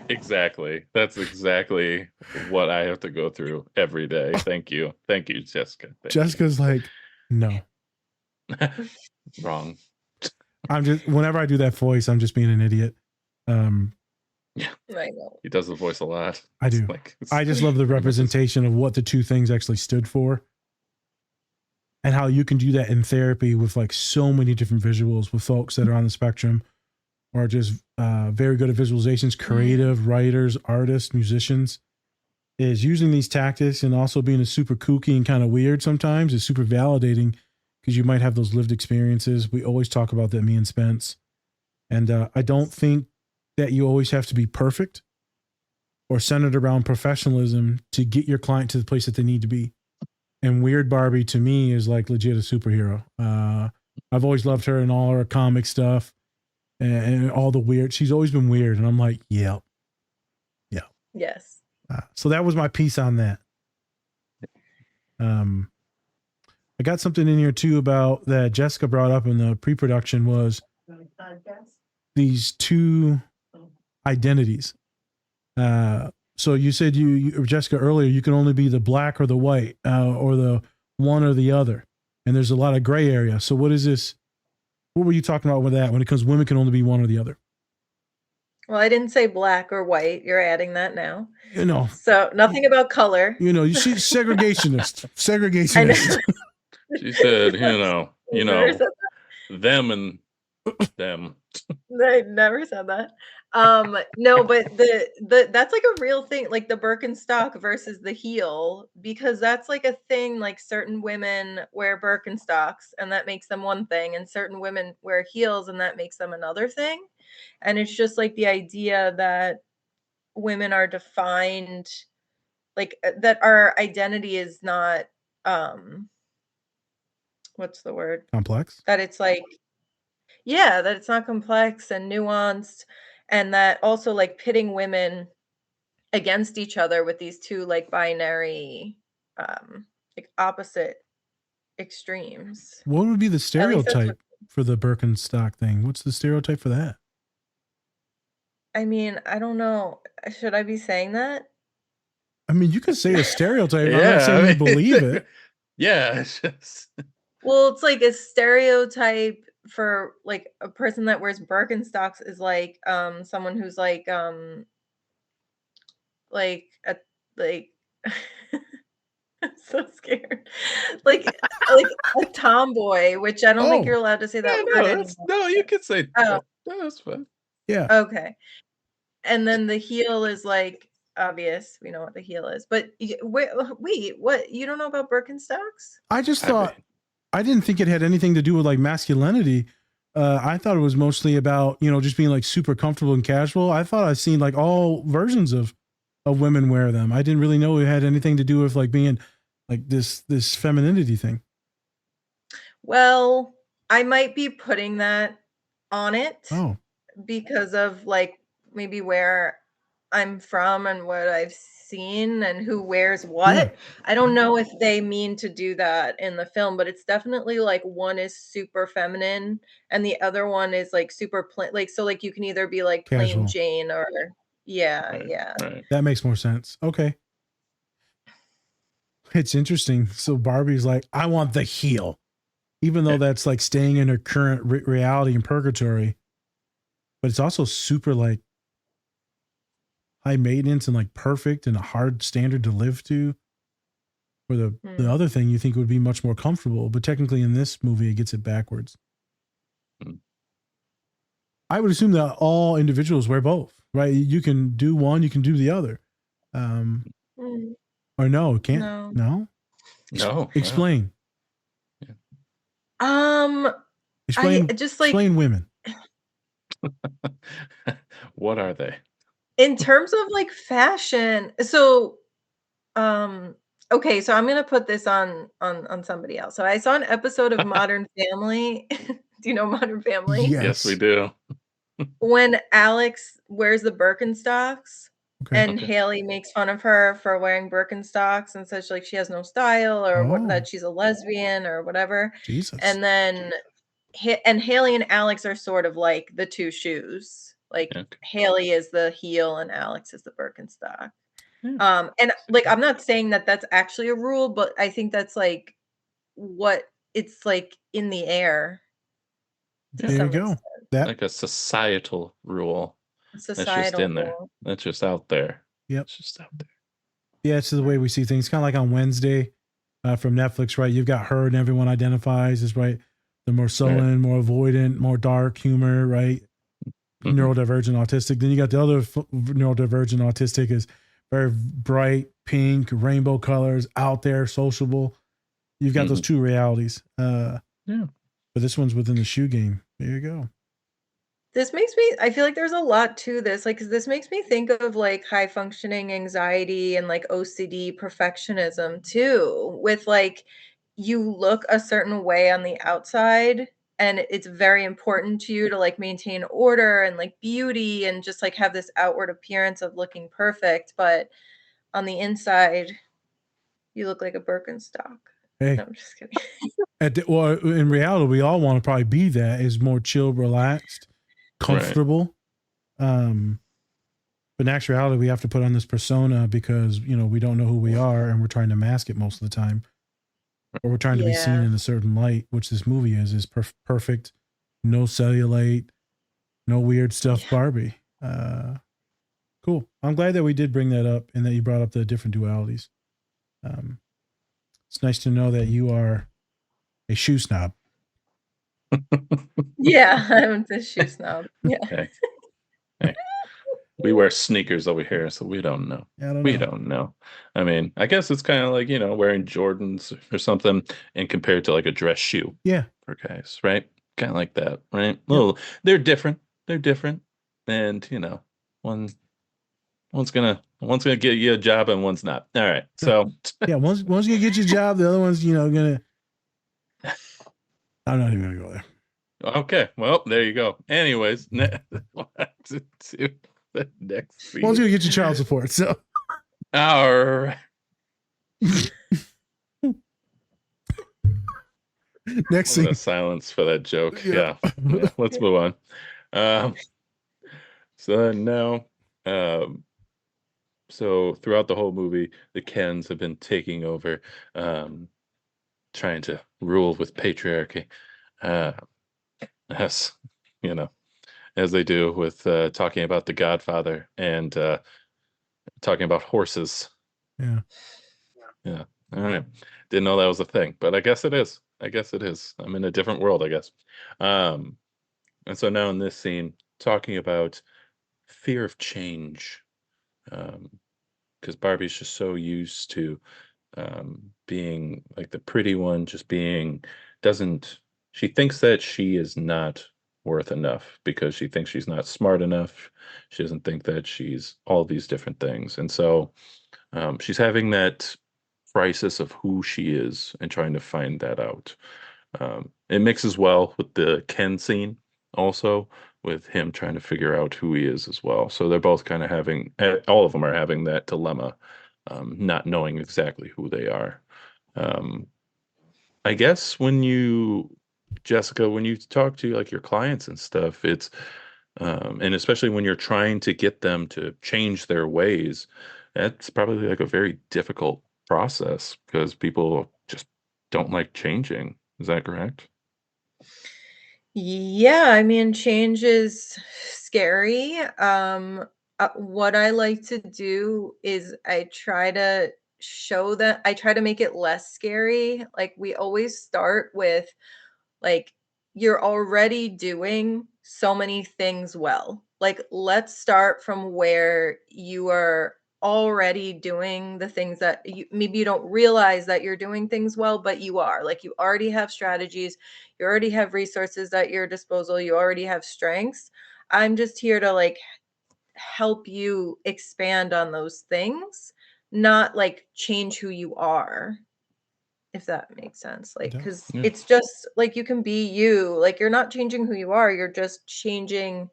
Exactly. That's exactly what I have to go through every day. Thank you. Thank you, Jessica. Jessica's like, no. Wrong. Whenever I do that voice, I'm just being an idiot. Yeah. I know. He does the voice a lot. I do. I just love the representation of what the two things actually stood for. And how you can do that in therapy with like so many different visuals with folks that are on the spectrum or just very good at visualizations, creative writers, artists, musicians, is using these tactics and also being a super kooky and kind of weird sometimes is super validating because you might have those lived experiences. We always talk about that, me and Spence. And I don't think that you always have to be perfect or centered around professionalism to get your client to the place that they need to be. And Weird Barbie to me is like legit a superhero. I've always loved her and all her comic stuff and all the weird. She's always been weird. And I'm like, yeah. Yes. So that was my piece on that. I got something in here too about that Jessica brought up in the pre-production was these two identities. So you said you Jessica earlier, you can only be the black or the white, or the one or the other. And there's a lot of gray area. So what is this? What were you talking about with that when it comes women can only be one or the other? Well, I didn't say black or white. You're adding that now. You know. So nothing about color. You know, you see segregationist. I Segregationist. know. She said, Never said them and them. I never said that. No, but the that's like a real thing, like the Birkenstock versus the heel, because that's like a thing. Like certain women wear Birkenstocks and that makes them one thing, and certain women wear heels and that makes them another thing. And it's just like the idea that women are defined, like that our identity is not what's the word? Complex. That it's like, yeah, that it's not complex and nuanced, and that also like pitting women against each other with these two like binary like opposite extremes. What would be the At least that's stereotype for the Birkenstock thing? What's the stereotype for that? I mean, I don't know. Should I be saying that? I mean, you could say a stereotype. I'm not saying you believe it. Yeah, it's just Well, it's like a stereotype for like a person that wears Birkenstocks is like someone who's like a like I'm so scared. Like a tomboy, which I don't think you're allowed to say that word anymore. no, you can say Oh, that. No, that's fine. Yeah. okay. And then the heel is like obvious. We know what the heel is. But wait, what? You don't know about Birkenstocks? I just thought, I didn't think it had anything to do with like masculinity. I thought it was mostly about, you know, just being like super comfortable and casual. I thought I'd seen like all versions of women wear them. I didn't really know it had anything to do with like being like this femininity thing. Well, I might be putting that on it Oh, because of like maybe where I'm from and what I've seen and who wears what. Yeah. I don't know if they mean to do that in the film, but it's definitely like one is super feminine and the other one is like super plain. Like, so like you can either be like plain Casual. Jane or yeah. that makes more sense. Okay. It's interesting. So Barbie's like, I want the heel, even though that's like staying in her current reality and purgatory. But it's also super like high maintenance and like perfect and a hard standard to live to. Or the other thing you think would be much more comfortable, but technically in this movie it gets it backwards. I would assume that all individuals wear both, right? You can do one, you can do the other. Or no, can't. No. Explain. Explain. I just like explain women. What are they? in terms of like fashion. So okay, so I'm gonna put this on somebody else. So I saw an episode of Modern Family. Do you know Modern Family? Yes, we do. When Alex wears the Birkenstocks and Okay. Haley makes fun of her for wearing Birkenstocks and says like she has no style or that she's a lesbian or whatever. Jesus. And then Haley and Alex are sort of like the two shoes. Like Haley is the heel and Alex is the Birkenstock. And like I'm not saying that that's actually a rule, but I think that's like what it's like in the air. There you go. Like a societal rule. That's just Societal in there. rule. That's just out there. Yep. It's just out there. Yeah, it's the way we see things. Kind of like on Wednesday from Netflix, right? You've got Her and everyone identifies as, right, the more sullen, more avoidant, more dark humor, right? Neurodivergent autistic. Then you got the other neurodivergent autistic is very bright, pink, rainbow colors, out there, sociable. You've got those two realities. But this one's within the shoe game. There you go. I feel like there's a lot to this, like, 'cause this makes me think of, like, high functioning anxiety and, like, OCD perfectionism too, with, like, you look a certain way on the outside, and it's very important to you to, like, maintain order and, like, beauty and just, like, have this outward appearance of looking perfect, but on the inside, you look like a Birkenstock. No, Hey, I'm just kidding. well, in reality, we all want to probably be that is more chill, relaxed, Right. comfortable. But in actuality, we have to put on this persona because we don't know who we are, and we're trying to mask it most of the time, or we're trying to be seen Yeah. in a certain light, which this movie is perfect, no cellulite, no weird stuff. Yeah. Barbie. Cool. I'm glad that we did bring that up and that you brought up the different dualities. Um, it's nice to know that you are a shoe snob. Yeah, I'm the shoe snob. Yeah. Hey, hey. We wear sneakers over here, so we don't know. I don't We know. don't know. I mean, I guess it's kind of like, wearing Jordans or something and compared to like a dress shoe Yeah. for guys, right? Kind of like that, right? Yep. Little, they're different. They're different. And, one one's gonna get you a job and one's not. All right. So Yeah. One's gonna get you a job. The other one's gonna. I'm not even gonna go there. okay, well, there you go. Anyways, to the next scene. One's gonna get you child support. So. All right. Next scene. Silence for that joke. Yeah. Yeah. Let's move on. So now, so throughout the whole movie, the Kens have been taking over, trying to rule with patriarchy, uh, as as they do with talking about the Godfather and talking about horses. Yeah. Yeah. All right. Didn't know that was a thing, but I guess it is. I guess it is. I'm in a different world, I guess. And so now in this scene, talking about fear of change, because Barbie's just so used to being like the pretty one, just being doesn't she thinks that she is not worth enough because she thinks she's not smart enough. She doesn't think that she's all these different things, and so she's having that crisis of who she is and trying to find that out. It mixes well with the Ken scene, also with him trying to figure out who he is as well. So they're both kind of having, all of them are having that dilemma, not knowing exactly who they are. Um, I guess Jessica, when you talk to like your clients and stuff, and especially when you're trying to get them to change their ways, that's probably like a very difficult process because people just don't like changing. Is that correct? Yeah, I mean, change is scary. What I like to do is I try to make it less scary. Like, we always start with, like, you're already doing so many things well. Like, let's start from where you are already doing the things that maybe you don't realize that you're doing things well, but you are. Like, you already have strategies, you already have resources at your disposal, you already have strengths. I'm just here to, like, help you expand on those things, not like change who you are, if that makes sense. It Like, does. because Yeah. it's just like you can be you. Like, you're not changing who you are, you're just changing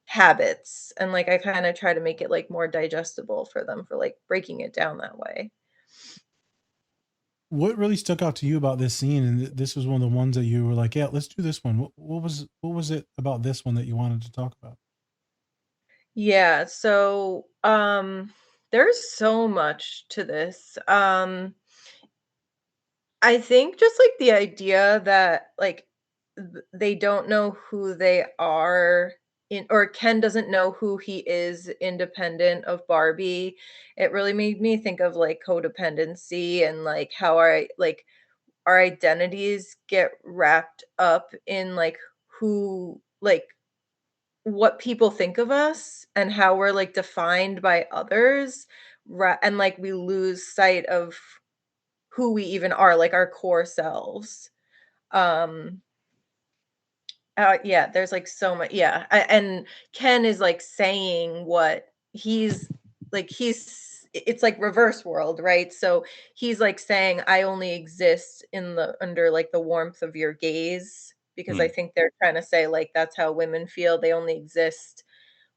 habits. And like, I kind of try to make it like more digestible for them, for like breaking it down that way. What really stuck out to you about this scene? And this was one of the ones that you were like, yeah, let's do this one. What was it about this one that you wanted to talk about? Yeah. So, there's so much to this. I think just like the idea that like they don't know who they are or Ken doesn't know who he is independent of Barbie. It really made me think of like codependency and like how our identities get wrapped up in like who like what people think of us and how we're like defined by others, and like we lose sight of who we even are, like our core selves. Um, Yeah, there's like so much. Yeah. And Ken is like saying what he's it's like reverse world, right? So he's like saying, I only exist in the under like the warmth of your gaze, because I Hmm. think they're trying to say like that's how women feel. They only exist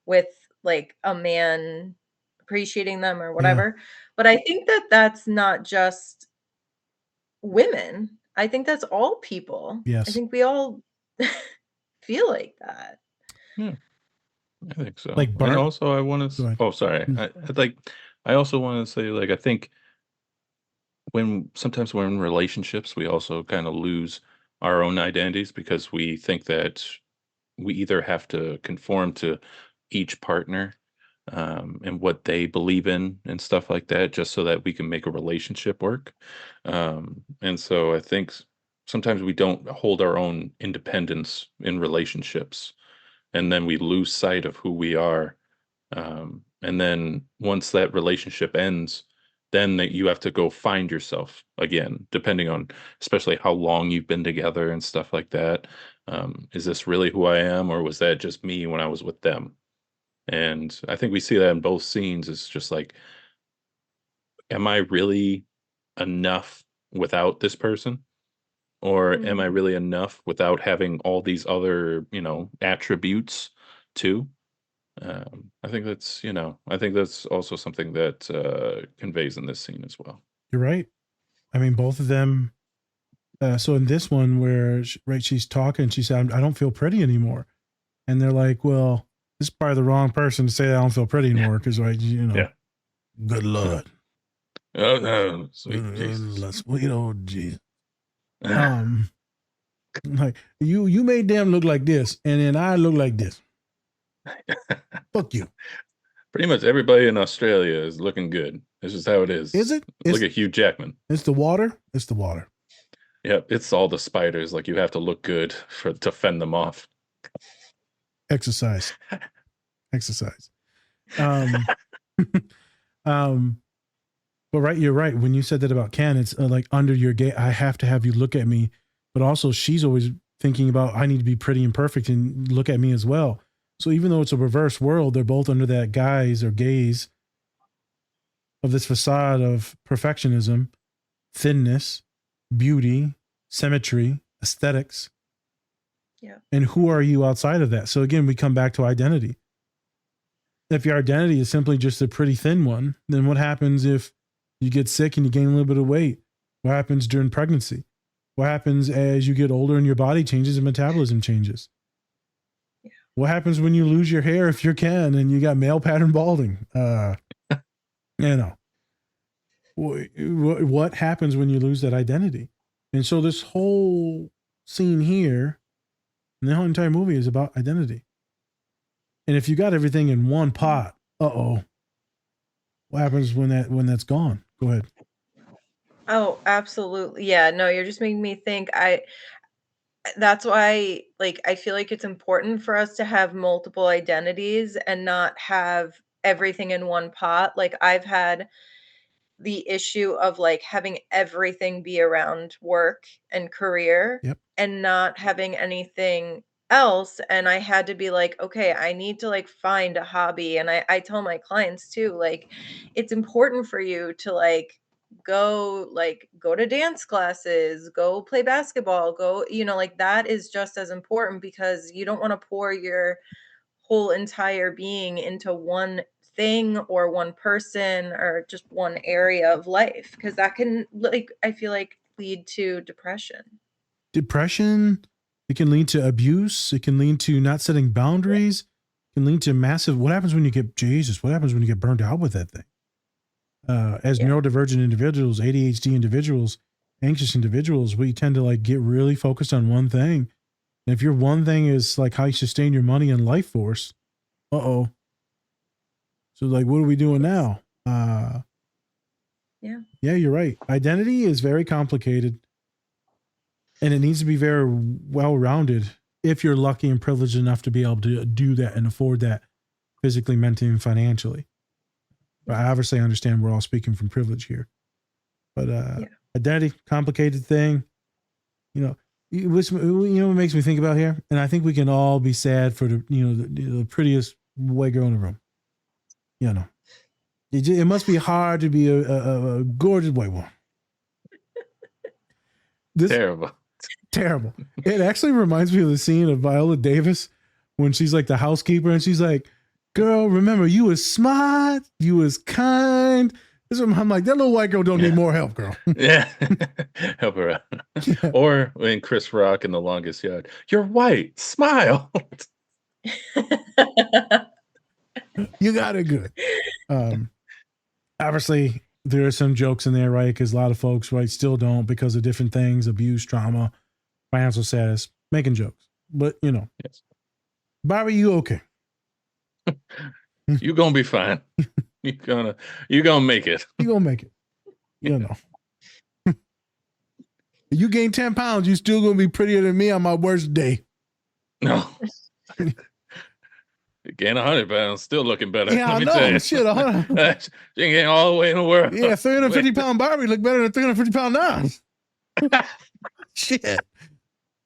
with like a man appreciating them or Yeah. whatever. But I think that that's not just women. I think that's all people. I Yes. think we all feel like that. Yeah, I think so. Like And burnt. also, I want Go to. ahead. Oh, sorry. Mm. I like. I also want to say, like, I think when sometimes we're in relationships, we also kind of lose our own identities because we think that we either have to conform to each partner and what they believe in and stuff like that, just so that we can make a relationship work. And so I think sometimes we don't hold our own independence in relationships, and then we lose sight of who we are. And then once that relationship ends, then that you have to go find yourself again, depending on especially how long you've been together and stuff like that. Is this really who I am, or was that just me when I was with them? And I think we see that in both scenes. It's just like, am I really enough without this person? Or am I Mm. really enough without having all these other, attributes too? I think that's, I think that's also something that conveys in this scene as well. You're right. I mean, both of them. So in this one, where right, she's talking, she said, "I don't feel pretty anymore," and they're like, "Well, this is probably the wrong person to say that I don't feel pretty anymore," because right, Yeah. good Yeah. lord, Oh no, sweet Jesus. sweet old Jesus. Um, like you made them look like this, and then I look like this. Fuck you. Pretty much everybody in Australia is looking good. This is how it is. Is it? Look at Hugh Jackman. It's the water. It's the water. Yep, it's all the spiders. Like you have to look good to fend them off. Exercise. Exercise. Um, um, but right, you're right. When you said that about Ken, it's like under your gate, I have to have you look at me. But also, she's always thinking about I need to be pretty and perfect and look at me as well. So even though it's a reverse world, they're both under that guise or gaze of this facade of perfectionism, thinness, beauty, symmetry, aesthetics. Yeah. And who are you outside of that? So again, we come back to identity. If your identity is simply just a pretty thin one, then what happens if you get sick and you gain a little bit of weight? What happens during pregnancy? What happens as you get older and your body changes and metabolism changes? Yeah. What happens when you lose your hair if you're Ken and you got male pattern balding? What happens when you lose that identity? And so this whole scene here and the whole entire movie is about identity. And if you got everything in one pot, what happens when that's gone? Go ahead. Oh, absolutely. Yeah, no, you're just making me think. That's why like I feel like it's important for us to have multiple identities and not have everything in one pot. Like I've had the issue of like having everything be around work and career Yep. and not having anything else. And I had to be like, okay, I need to like find a hobby. And I tell my clients too, like, it's important for you to go to dance classes, go play basketball, go, like that is just as important because you don't want to pour your whole entire being into one thing or one person or just one area of life because that can like I feel like lead to depression. Depression, it can lead to abuse, it can lead to not setting boundaries, it can lead to massive what happens when you get burned out with that thing? As neurodivergent individuals, ADHD individuals, anxious individuals, we tend to like get really focused on one thing. And if your one thing is like how you sustain your money and life force, so like, what are we doing now? Yeah, you're right. Identity is very complicated and it needs to be very well-rounded if you're lucky and privileged enough to be able to do that and afford that physically, mentally, and financially. But I obviously understand we're all speaking from privilege here. But identity, complicated thing. Which, what makes me think about here, and I think we can all be sad for the prettiest white girl in the room. It must be hard to be a gorgeous white woman. Terrible. It actually reminds me of the scene of Viola Davis when she's like the housekeeper and she's like, girl, remember, you was smart, you was kind. I'm like, that little white girl don't need more help, girl. Yeah. Help her out. Yeah. Or when Chris Rock in The Longest Yard, you're white, smile. You got it good. Obviously, there are some jokes in there, right? Because a lot of folks, right, still don't because of different things, abuse, trauma, financial status, making jokes. But, yes. Barbie, you okay? You gonna be fine. You gonna make it. You gonna make it. You gain 10 pounds, you still gonna be prettier than me on my worst day. No. You gain 100 pounds, still looking better. Yeah, I know. Shit, 100. You ain't getting all the way in the world. Yeah, 350-pound Barbie look better than 350-pound Nas. Shit.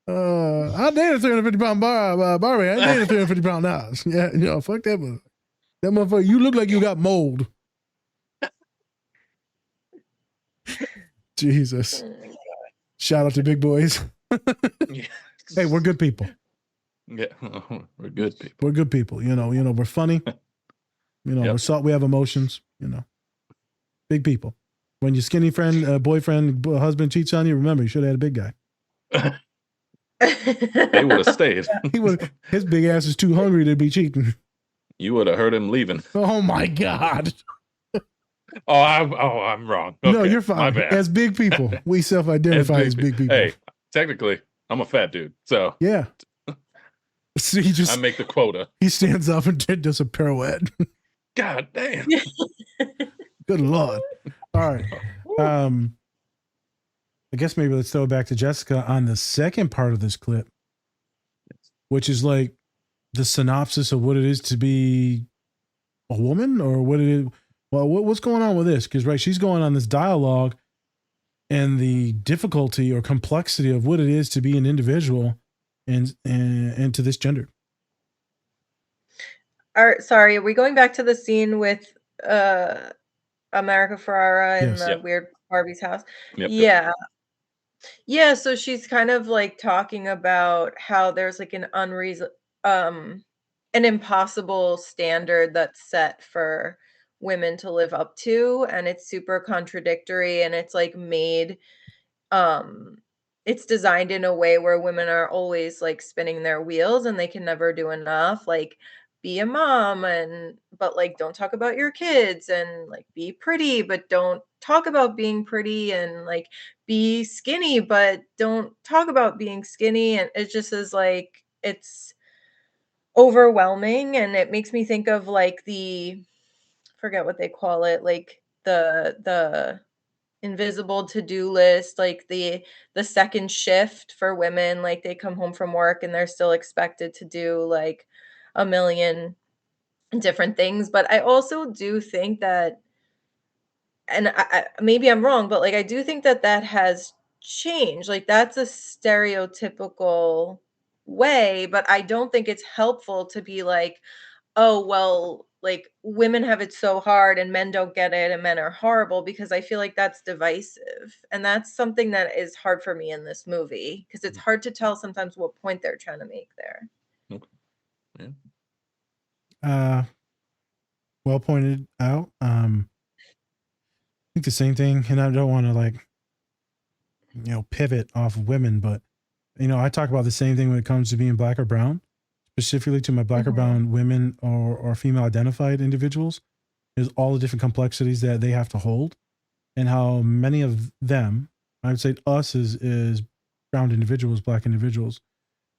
I dated 350-pound Barbie. I dated 350-pound Nas. Yeah, fuck that motherfucker. That motherfucker, you look like you got mold. Jesus. Shout out to big boys. Hey, we're good people. Yeah, we're good people. We're good people. We're funny. We have emotions. Big people. When your skinny friend, boyfriend, husband cheats on you, remember you should have had a big guy. They would have stayed. His big ass is too hungry to be cheating. You would have heard him leaving. Oh my God. I'm wrong. Okay, no, you're fine. As big people, we self-identify as big people. Hey, technically, I'm a fat dude, so yeah. So I make the quota. He stands up and does a pirouette. God damn. Good Lord. All right. I guess maybe let's throw it back to Jessica on the second part of this clip, which is like the synopsis of what it is to be a woman, or what it is. Well, what's going on with this? Because, right, she's going on this dialogue and the difficulty or complexity of what it is to be an individual and to this gender. Sorry, are we going back to the scene with America Ferrara in the weird Barbie's house? Yep. Yeah. Yeah, so she's kind of like talking about how there's like an impossible standard that's set for women to live up to, and it's super contradictory, and it's like made it's designed in a way where women are always like spinning their wheels and they can never do enough, like be a mom but like don't talk about your kids, and like be pretty but don't talk about being pretty, and like be skinny but don't talk about being skinny, and it just is like it's overwhelming, and it makes me think of like forget what they call it, like the invisible to-do list, like the second shift for women, like they come home from work and they're still expected to do like a million different things. But I also do think that, and I maybe I'm wrong, but like I do think that has changed. Like that's a stereotypical way, but I don't think it's helpful to be like, oh, well, like women have it so hard and men don't get it and men are horrible, because I feel like that's divisive. And that's something that is hard for me in this movie, because it's hard to tell sometimes what point they're trying to make there. Okay. Yeah. Well pointed out. I think the same thing, and I don't want to like, pivot off of women, but I talk about the same thing when it comes to being black or brown. Specifically to my black or brown women or female identified individuals, is all the different complexities that they have to hold, and how many of them, I would say us is brown individuals, black individuals,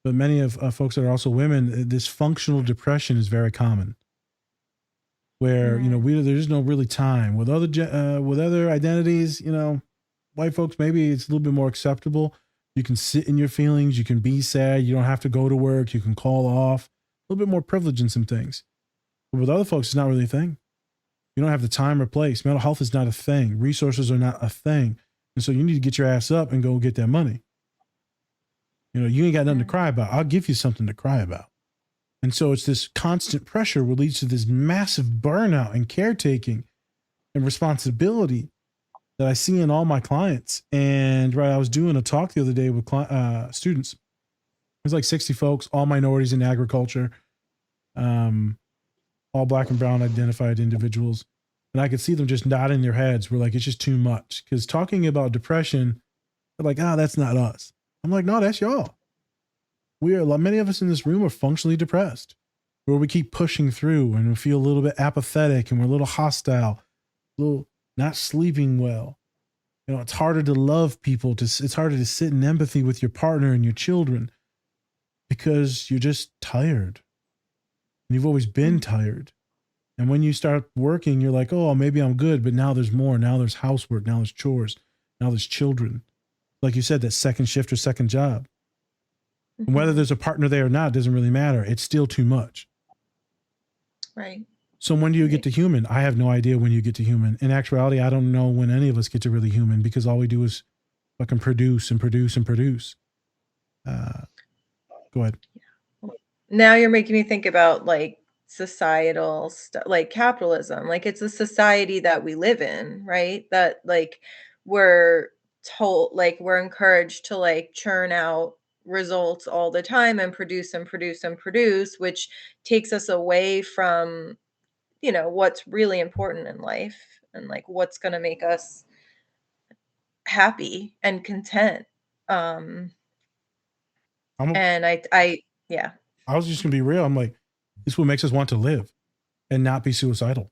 but many of folks that are also women, this functional depression is very common, where, there's no really time with other identities, white folks, maybe it's a little bit more acceptable. You can sit in your feelings. You can be sad. You don't have to go to work. You can call off. A little bit more privilege in some things. But with other folks, it's not really a thing. You don't have the time or place. Mental health is not a thing. Resources are not a thing. And so you need to get your ass up and go get that money. You ain't got nothing to cry about. I'll give you something to cry about. And so it's this constant pressure which leads to this massive burnout and caretaking and responsibility that I see in all my clients. And right, I was doing a talk the other day with students. It was like 60 folks, all minorities in agriculture, all Black and brown identified individuals. And I could see them just nodding their heads. We're like, it's just too much. Because talking about depression, they're like, that's not us. I'm like, no, that's y'all. Many of us in this room are functionally depressed, where we keep pushing through and we feel a little bit apathetic and we're a little hostile, a little not sleeping well. It's harder to love people. It's harder to sit in empathy with your partner and your children because you're just tired. And you've always been tired. And when you start working, you're like, oh, maybe I'm good, but now there's more. Now there's housework. Now there's chores. Now there's children. Like you said, that second shift or second job. And whether there's a partner there or not doesn't really matter. It's still too much. Right. So when do you get to human? I have no idea when you get to human. In actuality, I don't know when any of us get to really human because all we do is fucking produce and produce and produce. Go ahead. Now you're making me think about like societal stuff, like capitalism. Like it's a society that we live in, right? That like we're told, like we're encouraged to like churn out results all the time and produce and produce and produce, which takes us away from, what's really important in life and like what's going to make us happy and content. And yeah. I was just gonna be real. I'm like, this is what makes us want to live and not be suicidal.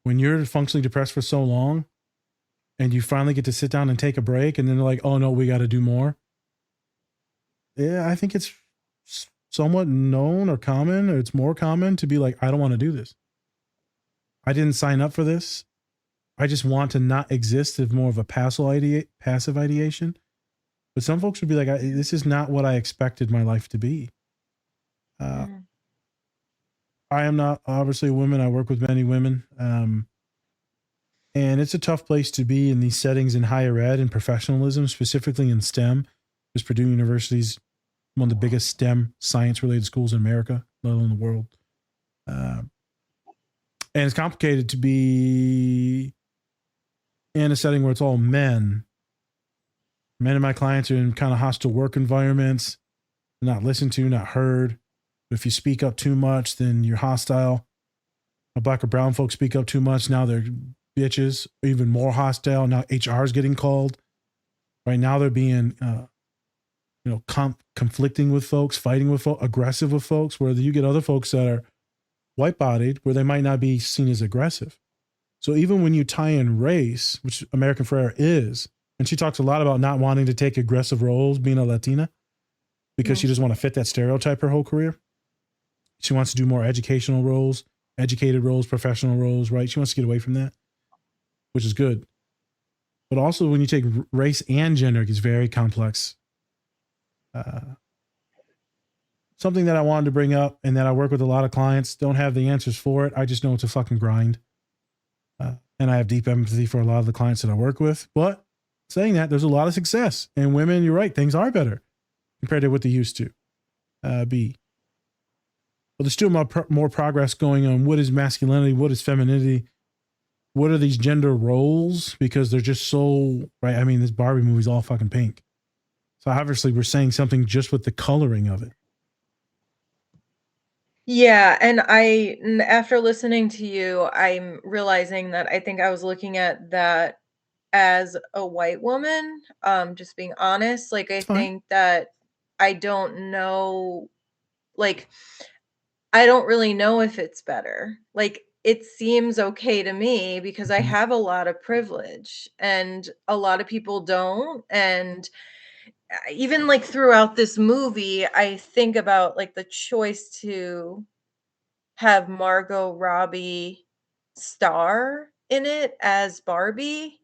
When you're functionally depressed for so long and you finally get to sit down and take a break and then they're like, oh no, we got to do more. Yeah, I think it's somewhat known or common, or it's more common to be like, I don't want to do this. I didn't sign up for this. I just want to not exist. It's more of a passive ideation. But some folks would be like, this is not what I expected my life to be. I am not obviously a woman. I work with many women. And it's a tough place to be in these settings in higher ed and professionalism, specifically in STEM, because Purdue University is one of the biggest STEM science-related schools in America, let alone the world. And it's complicated to be in a setting where it's all men. Many of my clients are in kind of hostile work environments, not listened to, not heard. But if you speak up too much, then you're hostile. Black or brown folks speak up too much, now they're bitches, even more hostile. Now HR is getting called. Right now they're being, conflicting with folks, fighting with folks, aggressive with folks, where you get other folks that are white-bodied, where they might not be seen as aggressive. So even when you tie in race, which American Ferrera is, and she talks a lot about not wanting to take aggressive roles, being a Latina, because she doesn't want to fit that stereotype her whole career. She wants to do more educational roles, educated roles, professional roles, right? She wants to get away from that, which is good. But also when you take race and gender, it gets very complex. Something that I wanted to bring up and that I work with a lot of clients, don't have the answers for it. I just know it's a fucking grind. And I have deep empathy for a lot of the clients that I work with. But saying that, there's a lot of success. And women, you're right, things are better compared to what they used to be. But there's still more progress going on. What is masculinity? What is femininity? What are these gender roles? Because they're just so, right? I mean, this Barbie movie's all fucking pink. So obviously we're saying something just with the coloring of it. Yeah, and after listening to you, I'm realizing that I think I was looking at that as a white woman, just being honest. Like, I think that I don't know, like, I don't really know if it's better. Like, it seems okay to me because I have a lot of privilege and a lot of people don't. And even like throughout this movie, I think about like the choice to have Margot Robbie star in it as Barbie.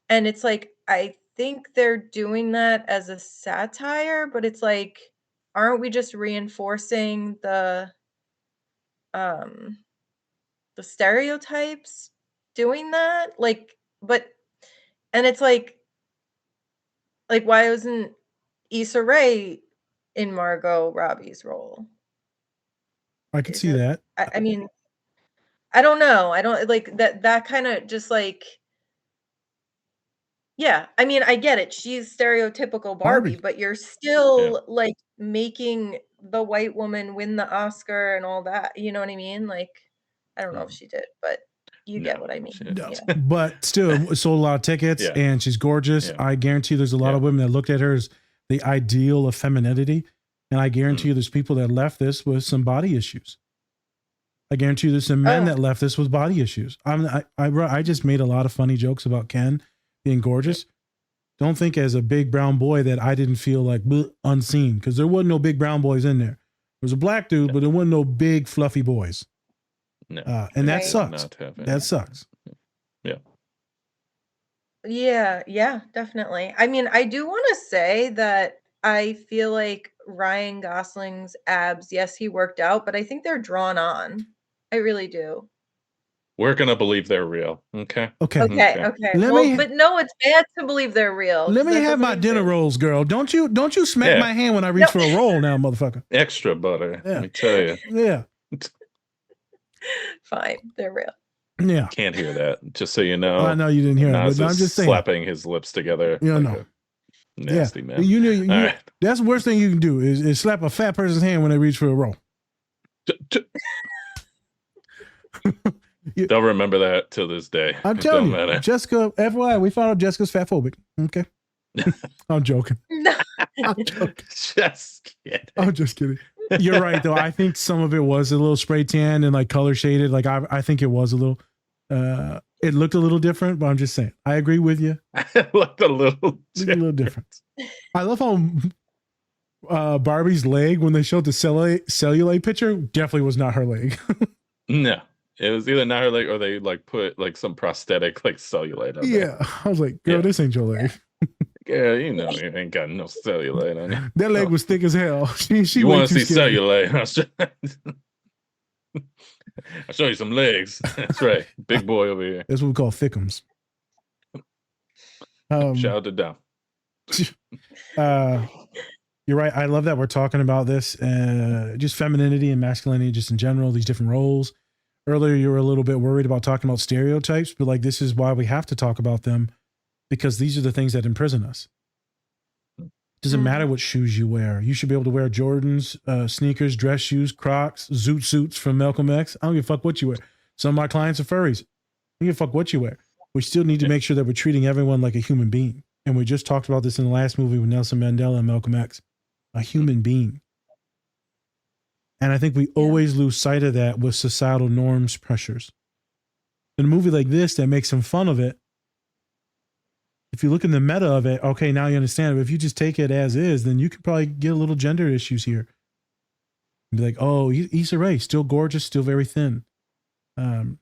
And it's like, I think they're doing that as a satire, but it's like, aren't we just reinforcing the stereotypes doing that? Like, but, and it's like why wasn't Issa Rae in Margot Robbie's role. I could see that. I mean, I don't know. I don't like that kind of just like, yeah, I mean, I get it. She's stereotypical Barbie, but you're still like making the white woman win the Oscar and all that. You know what I mean? Like, I don't know if she did, but you get what I mean. No. But still, sold a lot of tickets, and she's gorgeous. I guarantee there's a lot of women that looked at her as the ideal of femininity, and I guarantee you there's people that left this with some body issues. I guarantee you there's some men that left this with body issues. I just made a lot of funny jokes about Ken being gorgeous. Don't think as a big brown boy that I didn't feel like unseen, because there wasn't no big brown boys in there. There was a black dude, but there wasn't no big fluffy boys. No. And that sucks. That sucks. Yeah. Yeah, definitely. I mean, I do want to say that I feel like Ryan Gosling's abs, yes, he worked out, but I think they're drawn on. I really do. We're gonna believe they're real. Okay. Okay. But no, it's bad to believe they're real. Let me have my dinner rolls, girl. Don't you smack my hand when I reach for a roll now, motherfucker. Extra butter. Let me tell you. Yeah. Fine, they're real. Yeah. Can't hear that. Just so you know. I know you didn't hear it, Nas but I'm is just saying. slapping his lips together. You like know. a nasty man. You All right. That's the worst thing you can do is slap a fat person's hand when they reach for a roll. They'll remember that till this day. I'm telling you, Jessica, FYI, we found out Jessica's fatphobic. Okay. I'm joking. I'm joking. Just kidding. I'm just kidding. You're right, though. I think some of it was a little spray tan and like color shaded. Like I think it was a little, it looked a little different, but I'm just saying, I agree with you. It looked a little different. I love how Barbie's leg, when they showed the cellulite picture, definitely was not her leg. No. It was either not her leg or they like put like some prosthetic like cellulite on Yeah. I was like, girl, this ain't your leg. Yeah, you know you ain't got no cellulite on it. That leg was thick as hell. She You want to see scary. cellulite? I'll show you some legs. That's right. Big boy over here. That's what we call thickums. Shout out to Dom. You're right. I love that we're talking about this, just femininity and masculinity, just in general, these different roles. Earlier, you were a little bit worried about talking about stereotypes, but like this is why we have to talk about them, because these are the things that imprison us. Doesn't matter what shoes you wear. You should be able to wear Jordans, sneakers, dress shoes, Crocs, zoot suits from Malcolm X. I don't give a fuck what you wear. Some of my clients are furries. I don't give a fuck what you wear. We still need to make sure that we're treating everyone like a human being. And we just talked about this in the last movie with Nelson Mandela and Malcolm X. A human being. And I think we always lose sight of that with societal norms, pressures. In a movie like this that makes some fun of it, if you look in the meta of it, okay, now you understand. But if you just take it as is, then you could probably get a little gender issues here. Be like, oh, Issa Rae, still gorgeous, still very thin. And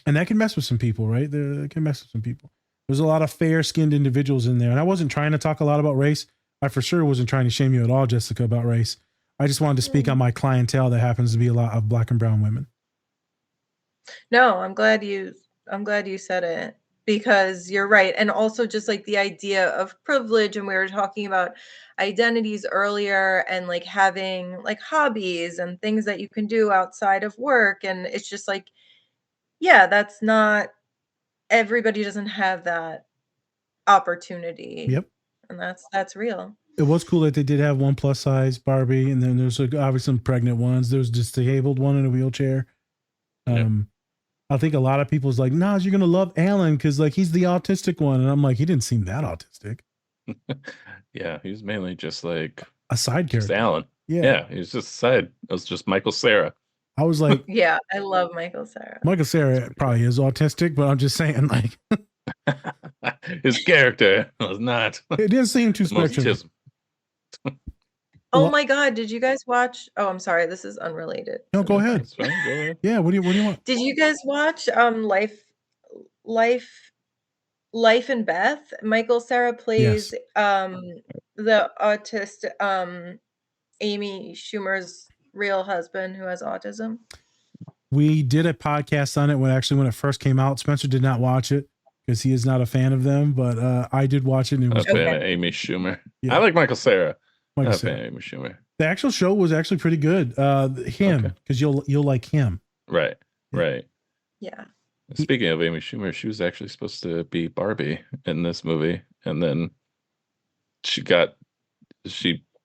that can mess with some people, right? That can mess with some people. There's a lot of fair-skinned individuals in there. And I wasn't trying to talk a lot about race. I for sure wasn't trying to shame you at all, Jessica, about race. I just wanted to speak on my clientele that happens to be a lot of Black and brown women. No, I'm glad you said it, because you're right. And also just like the idea of privilege, and we were talking about identities earlier, and like having like hobbies and things that you can do outside of work. And it's just like, yeah, that's not, everybody doesn't have that opportunity. Yep. And that's real. It was cool that they did have one plus size Barbie, and then there's like obviously some pregnant ones. There's just disabled one in a wheelchair. I think a lot of people's like, nah, you're gonna love Alan because like he's the autistic one, and I'm like, he didn't seem that autistic. Yeah, he's mainly just like a side character. Just Alan. Yeah, he's just a side. It was just Michael Cera. I was like, yeah, I love Michael Cera. Michael Cera probably is autistic, but I'm just saying, like, his character was not. It didn't seem too spectrum. Oh my God, did you guys watch? Oh, I'm sorry, this is unrelated. No, go ahead. That's fine. Go ahead. Yeah, what do you want? Did you guys watch Life and Beth? Michael Cera plays the autist Amy Schumer's real husband who has autism. We did a podcast on it when it first came out. Spencer did not watch it because he is not a fan of them, but I did watch it. And it was a fan of Amy Schumer. Yeah. I like Michael Cera. Like I Not a said, fan of Amy Schumer. the actual show was actually pretty good. Him, because you'll like him. Right. Yeah. Right. Yeah. Speaking of Amy Schumer, she was actually supposed to be Barbie in this movie, and then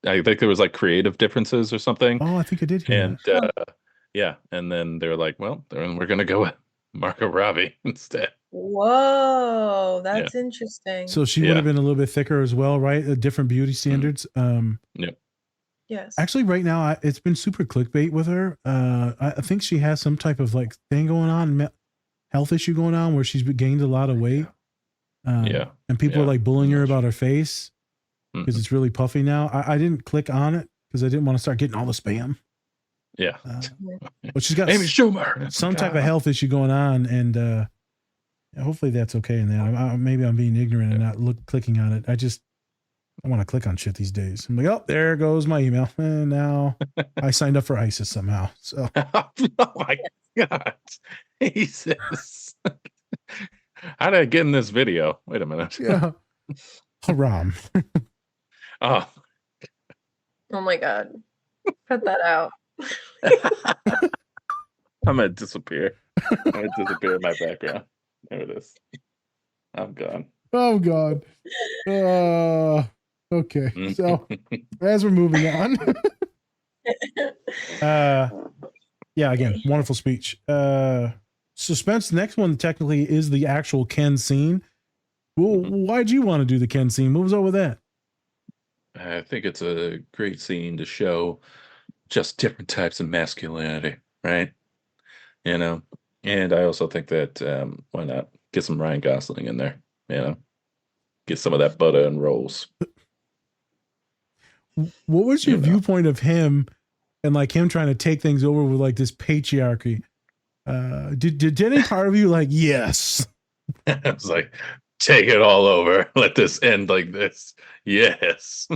I think there was like creative differences or something, Oh, I think I did hear and yeah, and then they're like, well, then we're gonna go with Margot Robbie instead. Whoa, Yeah. that's interesting. So she would Yeah. have been a little bit thicker as well, right? Different beauty standards. Yep. Yes. Actually, right now it's been super clickbait with her. I think she has some type of like thing going on, health issue going on, where she's gained a lot of weight. Yeah. And people are like bullying her about her face because Mhm. it's really puffy now. I didn't click on it because I didn't want to start getting all the spam. Yeah. But she's got Amy Schumer. some type of health issue going on, and hopefully that's okay in that. Maybe I'm being ignorant and not clicking on it. I want to click on shit these days. I'm like, oh, there goes my email, and now I signed up for ISIS somehow. So, oh my God, Jesus! How did I get in this video? Wait a minute. yeah, haram. Oh, Oh my God. Cut that out. I'm gonna disappear. I'm gonna disappear in my background. There it is. I'm gone. Oh God. Okay. So as we're moving on. Yeah, again, wonderful speech. Suspense. Next one technically is the actual Ken scene. Well, why'd you want to do the Ken scene? What was up with that? I think it's a great scene to show just different types of masculinity, right? You know, and I also think that why not get some Ryan Gosling in there? You know, get some of that butter and rolls. What was your viewpoint of him and like him trying to take things over with like this patriarchy? Did any part of you like, yes? I was like, take it all over. Let this end like this. Yes.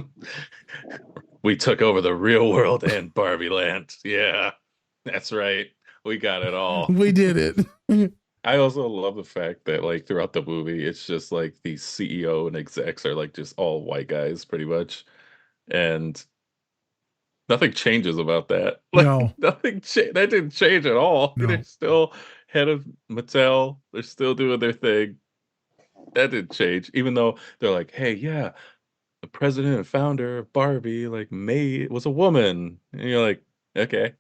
We took over the real world and Barbie land. Yeah, that's right. We got it all. We did it. I also love the fact that like throughout the movie, it's just like the CEO and execs are like just all white guys pretty much. And nothing changes about that. Like, No. nothing that didn't change at all. No. They're still head of Mattel. They're still doing their thing. That didn't change, even though they're like, hey, yeah, the president and founder of Barbie, like, was a woman. And you're like, okay.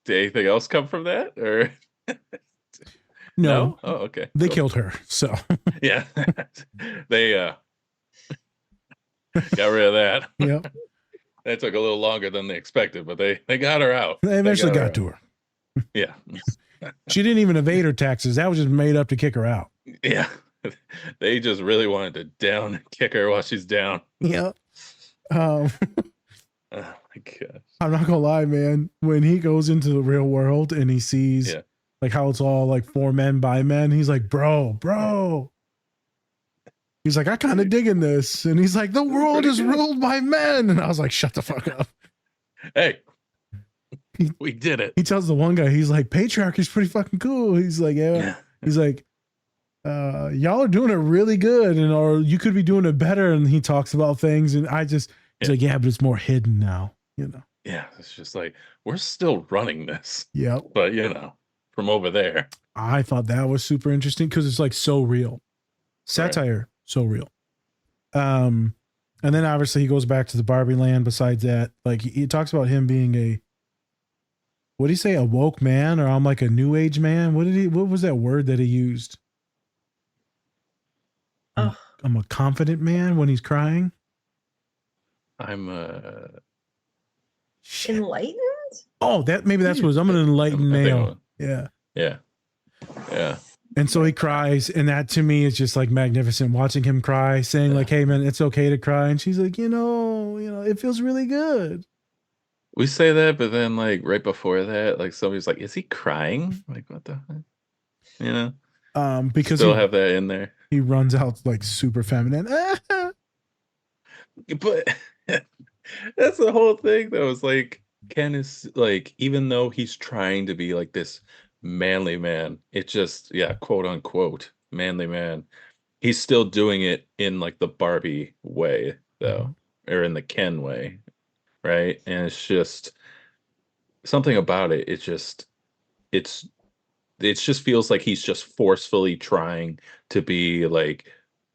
Did anything else come from that? Or No. Oh, okay. They Cool. killed her. So Yeah. They got rid of that. Yep. That took a little longer than they expected, but they got her out. They eventually her got out. to her. Yeah. She didn't even evade her taxes. That was just made up to kick her out. Yeah. They just really wanted to down kick her while she's down. Yeah. Oh my gosh. I'm not gonna lie, man. When he goes into the real world and he sees like how it's all like for men by men, he's like, bro. He's like, I kind of digging this. And he's like, the world is ruled by men. And I was like, shut the fuck up. Hey, we did it. He tells the one guy, he's like, patriarchy's pretty fucking cool. He's like, yeah. He's like, y'all are doing it really good, and or you could be doing it better. And he talks about things, and he's like, yeah, but it's more hidden now, you know. Yeah, it's just like we're still running this. Yep. But you know, from over there. I thought that was super interesting because it's like so real. Satire, so real. And then obviously he goes back to the Barbie land. Besides that, like he talks about him being what did he say, a woke man, or I'm like a new age man? What was that word that he used? I'm a confident man when he's crying. I'm enlightened. Oh, maybe that's what it is. I'm an enlightened male. Yeah. And so he cries, and that to me is just like magnificent. Watching him cry, saying like, "Hey, man, it's okay to cry," and she's like, "You know, it feels really good." We say that, but then like right before that, like somebody's like, "Is he crying?" Like, what the heck? You know? Because still have that in there. He runs out like super feminine. But that's the whole thing, though. It's like Ken is like, even though he's trying to be like this manly man, it just quote unquote manly man, he's still doing it in like the Barbie way, though. or in the Ken way, right? And it's just something about it. It's it just feels like he's just forcefully trying to be like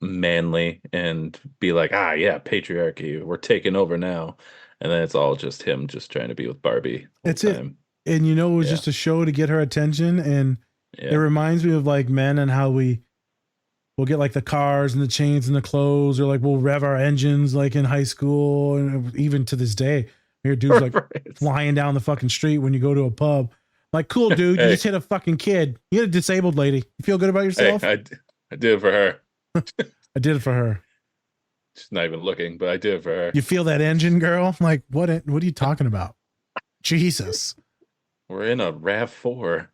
manly and be like, ah, yeah, patriarchy, we're taking over now. And then it's all just him just trying to be with Barbie all It's the it. time. And it was Yeah. just a show to get her attention. And it Yeah. reminds me of like men and how we'll get like the cars and the chains and the clothes, or like we'll rev our engines like in high school. And even to this day, your dude's like Right. flying down the fucking street when you go to a pub. Like, cool, dude, you Hey. just hit a fucking kid. You hit a disabled lady. You feel good about Hey, yourself? I did it for her. I did it for her. She's not even looking, but I did it for her. You feel that engine, girl? Like, what are you talking about? Jesus. We're in a RAV4.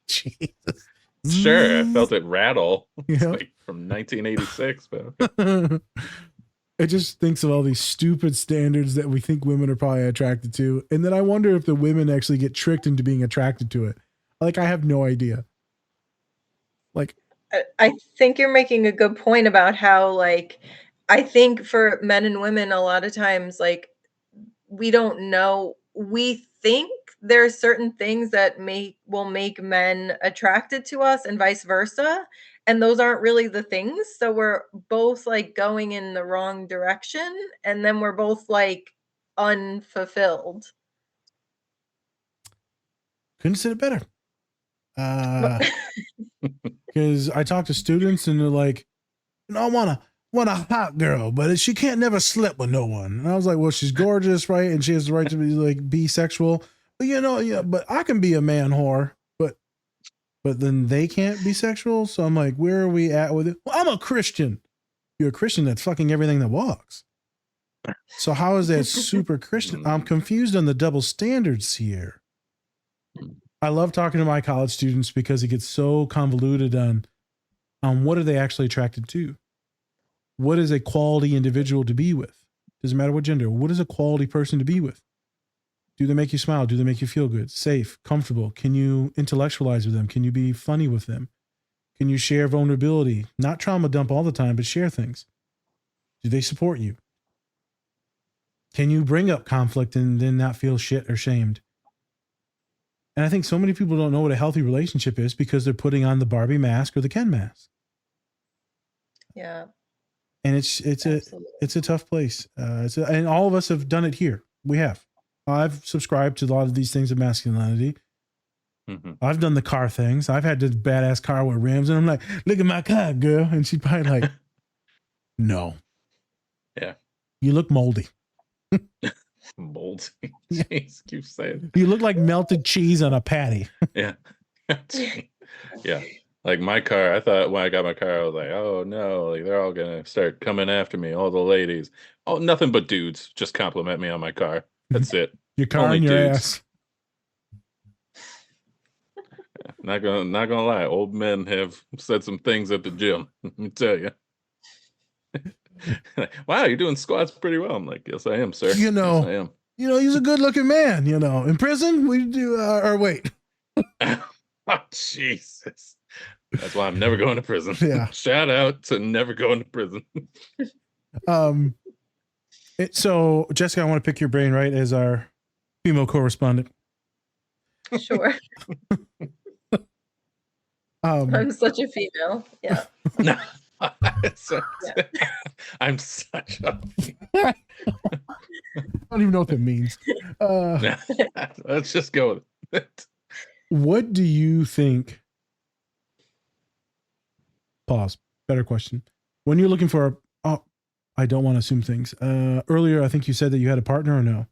Jesus. Sure, I felt it rattle. It's Yeah. like from 1986, but It just thinks of all these stupid standards that we think women are probably attracted to. And then I wonder if the women actually get tricked into being attracted to it. Like, I have no idea. Like, I think you're making a good point about how, like, I think for men and women, a lot of times, like, we don't know. We think there are certain things that will make men attracted to us and vice versa, and those aren't really the things. So we're both like going in the wrong direction, and then we're both like unfulfilled. couldn't say it better. Because I talk to students and they're like, I want a hot girl, but she can't never sleep with no one. And I was like, well, she's gorgeous, right? And she has the right to be like bisexual. But but I can be a man whore, but then they can't be sexual. So I'm like, where are we at with it? Well, I'm a Christian. You're a Christian that's fucking everything that walks. So how is that super Christian? I'm confused on the double standards here. I love talking to my college students because it gets so convoluted on what are they actually attracted to? What is a quality individual to be with? Doesn't matter what gender. What is a quality person to be with? Do they make you smile? Do they make you feel good? Safe, comfortable? Can you intellectualize with them? Can you be funny with them? Can you share vulnerability? Not trauma dump all the time, but share things. Do they support you? Can you bring up conflict and then not feel shit or shamed? And I think so many people don't know what a healthy relationship is because they're putting on the Barbie mask or the Ken mask. Yeah. And it's a tough place. And all of us have done it here. We have. I've subscribed to a lot of these things of masculinity. Mm-hmm. I've done the car things. I've had this badass car with rims, and I'm like, look at my car, girl. And she'd probably like, no. Yeah. You look moldy. Moldy. Jeez, keep saying. You look like melted cheese on a patty. Yeah. Yeah. Like my car, I thought when I got my car, I was like, oh no, like they're all gonna start coming after me, all the ladies. Oh, nothing but dudes just compliment me on my car. That's it. Your car Only and your dudes. ass. Not gonna lie, old men have said some things at the gym. Let me tell you. Wow, you're doing squats pretty well. I'm like, yes, I am, sir. You know, yes, I am. He's a good looking man. In prison we do. Or wait. Oh, Jesus. That's why I'm never going to prison. Yeah. Shout out to never going to prison. So Jessica, I want to pick your brain, right, as our female correspondent. Sure. I'm such a female. Yeah. No. I'm such a I don't even know what that means. Let's just go with it. What do you think? Pause. Better question. When you're looking for I don't want to assume things. Earlier, I think you said that you had a partner or no?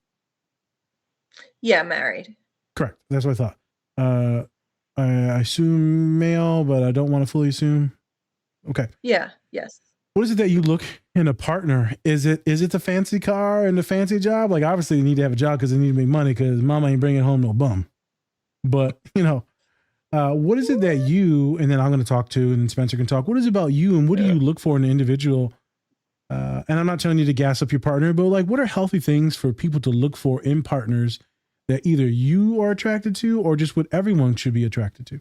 Yeah, married. Correct. That's what I thought. I assume male, but I don't want to fully assume. Okay. Yeah. Yes. What is it that you look in a partner? Is it the fancy car and the fancy job? Like, obviously, you need to have a job because they need to make money because mama ain't bringing home no bum. But, what is it that you, and then I'm going to talk to, and then Spencer can talk. What is it about you, and what do you look for in an individual? And I'm not telling you to gas up your partner, but like, what are healthy things for people to look for in partners that either you are attracted to or just what everyone should be attracted to?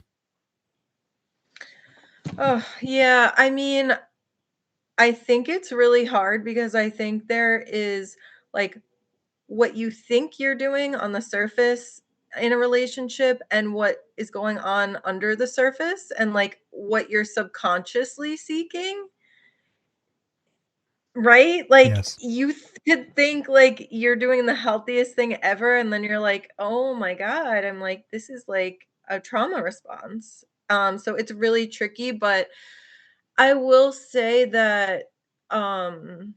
Oh, yeah. I mean, I think it's really hard because I think there is like what you think you're doing on the surface in a relationship and what is going on under the surface and like what you're subconsciously seeking. Right? Like, Yes. you could think, like, you're doing the healthiest thing ever, and then you're like, "Oh my god," I'm like, "This is, like, a trauma response." So it's really tricky, but I will say that, um,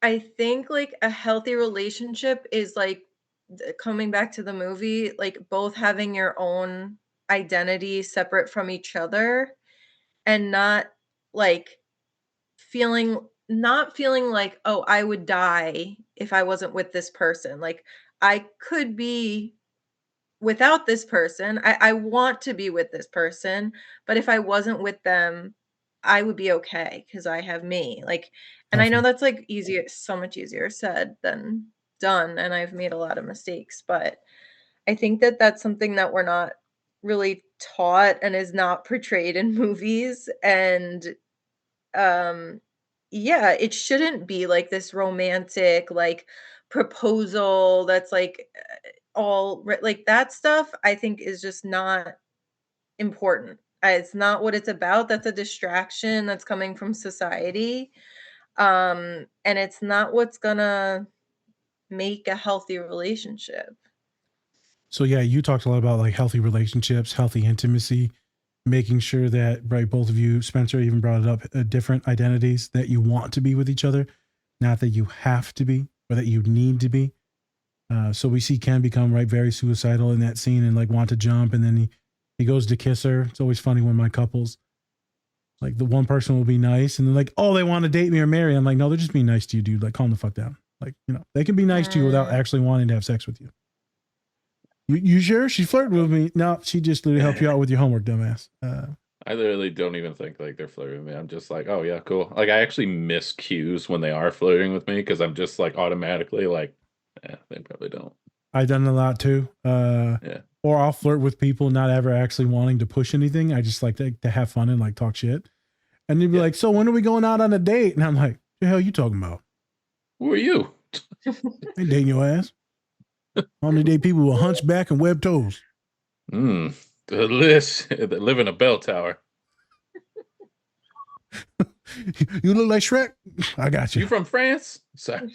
I think, like, a healthy relationship is, like, coming back to the movie, like, both having your own identity separate from each other and not, like, not feeling like, "Oh, I would die if I wasn't with this person." Like, I could be without this person. I want to be with this person, but if I wasn't with them, I would be okay because I have me. Like, and I know Definitely. that's, like, easier so much easier said than done, and I've made a lot of mistakes, but I think that that's something that we're not really taught and is not portrayed in movies, and um, yeah, it shouldn't be like this romantic, like, proposal that's, like, like, that stuff I think is just not important. It's not what it's about, that's a distraction that's coming from society, and it's not what's gonna make a healthy relationship. So yeah, you talked a lot about like healthy relationships, healthy intimacy, making sure that right, both of you, Spencer even brought it up, different identities that you want to be with each other, not that you have to be or that you need to be. So we see Ken become right very suicidal in that scene and like want to jump, and then he goes to kiss her. It's always funny when my couples like the one person will be nice and they're like, oh, they want to date me or marry. I'm like, no, they're just being nice to you, dude. Like, calm the fuck down. Like, they can be nice to you without actually wanting to have sex with you. You sure? She flirted with me. No, she just literally helped you out with your homework, dumbass. I literally don't even think like they're flirting with me. I'm just like, oh yeah, cool. Like I actually miss cues when they are flirting with me because I'm just like automatically like, they probably don't. I've done a lot too. Yeah. Or I'll flirt with people not ever actually wanting to push anything. I just like to have fun and like talk shit. And they'd be like, so when are we going out on a date? And I'm like, the hell you talking about? Who are you? I ain't dating your ass. I only date people with hunchback and webbed toes. Delicious. They live in a bell tower. You look like Shrek? I got you. You from France? Sorry.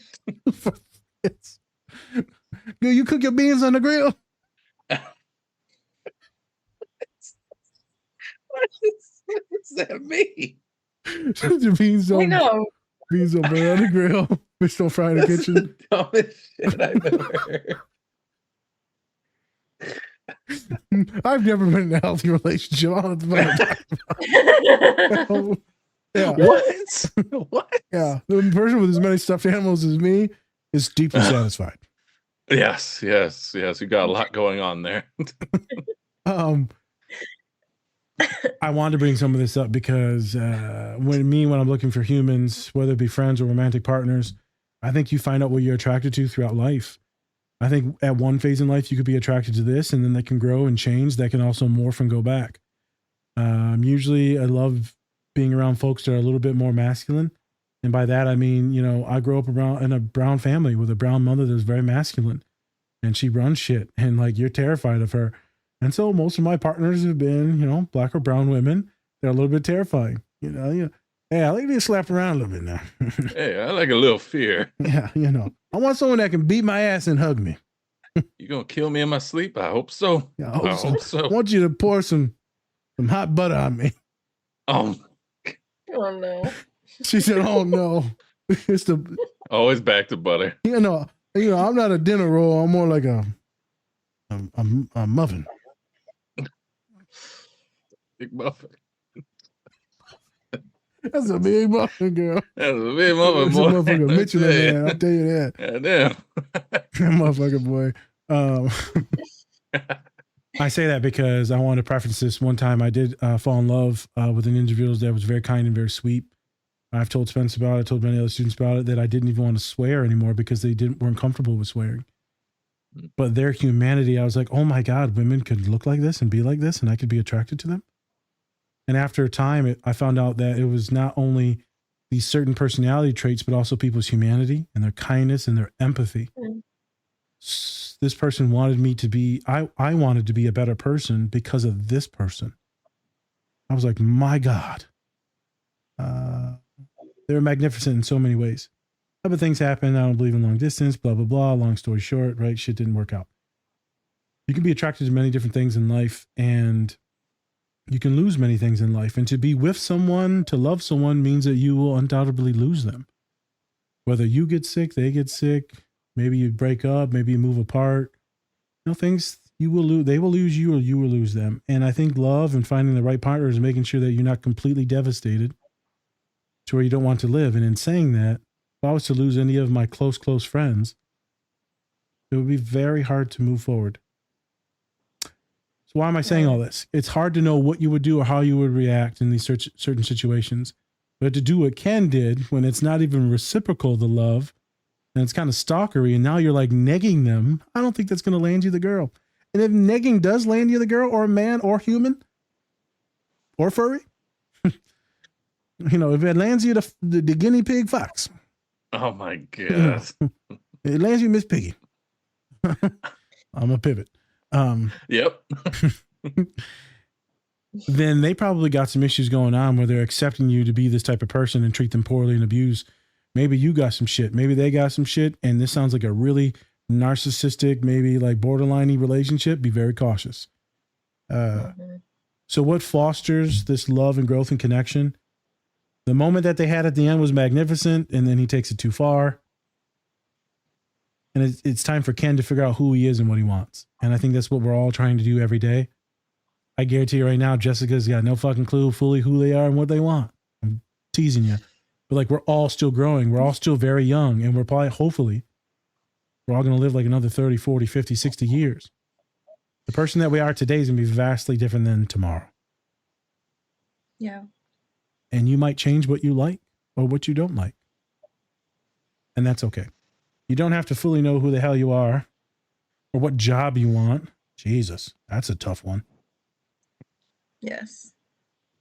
Do you cook your beans on the grill? What does that mean? The beans I don't, know. beans don't burn on the grill. Fish don't fry in the kitchen. The dumbest shit I've ever heard. I've never been in a healthy relationship. I don't know what I'm talking about. Yeah. What? What? Yeah. The person with as many stuffed animals as me is deeply satisfied. Yes. You got a lot going on there. I wanted to bring some of this up because when I'm looking for humans, whether it be friends or romantic partners, I think you find out what you're attracted to throughout life. I think at one phase in life, you could be attracted to this and then they can grow and change. That can also morph and go back. Usually I love being around folks that are a little bit more masculine. And by that, I mean, I grew up in a brown family with a brown mother that's very masculine and she runs shit and like, you're terrified of her. And so most of my partners have been, black or brown women. They're a little bit terrifying, Hey, I like to slap around a little bit now. Hey, I like a little fear. Yeah, I want someone that can beat my ass and hug me. You gonna kill me in my sleep? I hope so. Yeah, I hope so. I want you to pour some hot butter on me. Oh no. She said, "Oh no, it's always back to butter." I'm not a dinner roll. I'm more like a muffin. Big muffin. That's a big muffin, girl. That's a big muffin, That's boy. a motherfucker Michelin man. I'll tell you that. Yeah, damn. That motherfucker boy. I say that because I want to preface this. One time I did fall in love with an individual that was very kind and very sweet. I've told Spence about it, told many other students about it, that I didn't even want to swear anymore because they weren't comfortable with swearing. But their humanity, I was like, oh my God, women could look like this and be like this and I could be attracted to them. And after a time, I found out that it was not only these certain personality traits, but also people's humanity and their kindness and their empathy. This person wanted me to be, I wanted to be a better person because of this person. I was like, my God. They were magnificent in so many ways. Other things happen. I don't believe in long distance, blah, blah, blah. Long story short, right? Shit didn't work out. You can be attracted to many different things in life, and you can lose many things in life. And to be with someone, to love someone, means that you will undoubtedly lose them. Whether you get sick, they get sick, maybe you break up, maybe you move apart. Things you will lose. They will lose you, or you will lose them. And I think love and finding the right partner is making sure that you're not completely devastated to where you don't want to live. And in saying that, if I was to lose any of my close friends, it would be very hard to move forward. So why am I saying all this? It's hard to know what you would do or how you would react in these certain situations. But to do what Ken did when it's not even reciprocal, the love, and it's kind of stalkery, and now you're like negging them, I don't think that's going to land you the girl. And if negging does land you the girl, or a man, or human, or furry, if it lands you the guinea pig fox. Oh my God. It lands you Miss Piggy. I'm a pivot. Yep. Then they probably got some issues going on where they're accepting you to be this type of person and treat them poorly and abuse. Maybe you got some shit. Maybe they got some shit. And this sounds like a really narcissistic, maybe like borderline-y relationship. Be very cautious. So what fosters this love and growth and connection? The moment that they had at the end was magnificent, and then he takes it too far. And it's time for Ken to figure out who he is and what he wants. And I think that's what we're all trying to do every day. I guarantee you right now, Jessica's got no fucking clue fully who they are and what they want. I'm teasing you. But like, we're all still growing. We're all still very young. And we're probably, hopefully, we're all going to live like another 30, 40, 50, 60 years. The person that we are today is going to be vastly different than tomorrow. Yeah. And you might change what you like or what you don't like. And that's okay. You don't have to fully know who the hell you are or what job you want. Jesus, that's a tough one. Yes.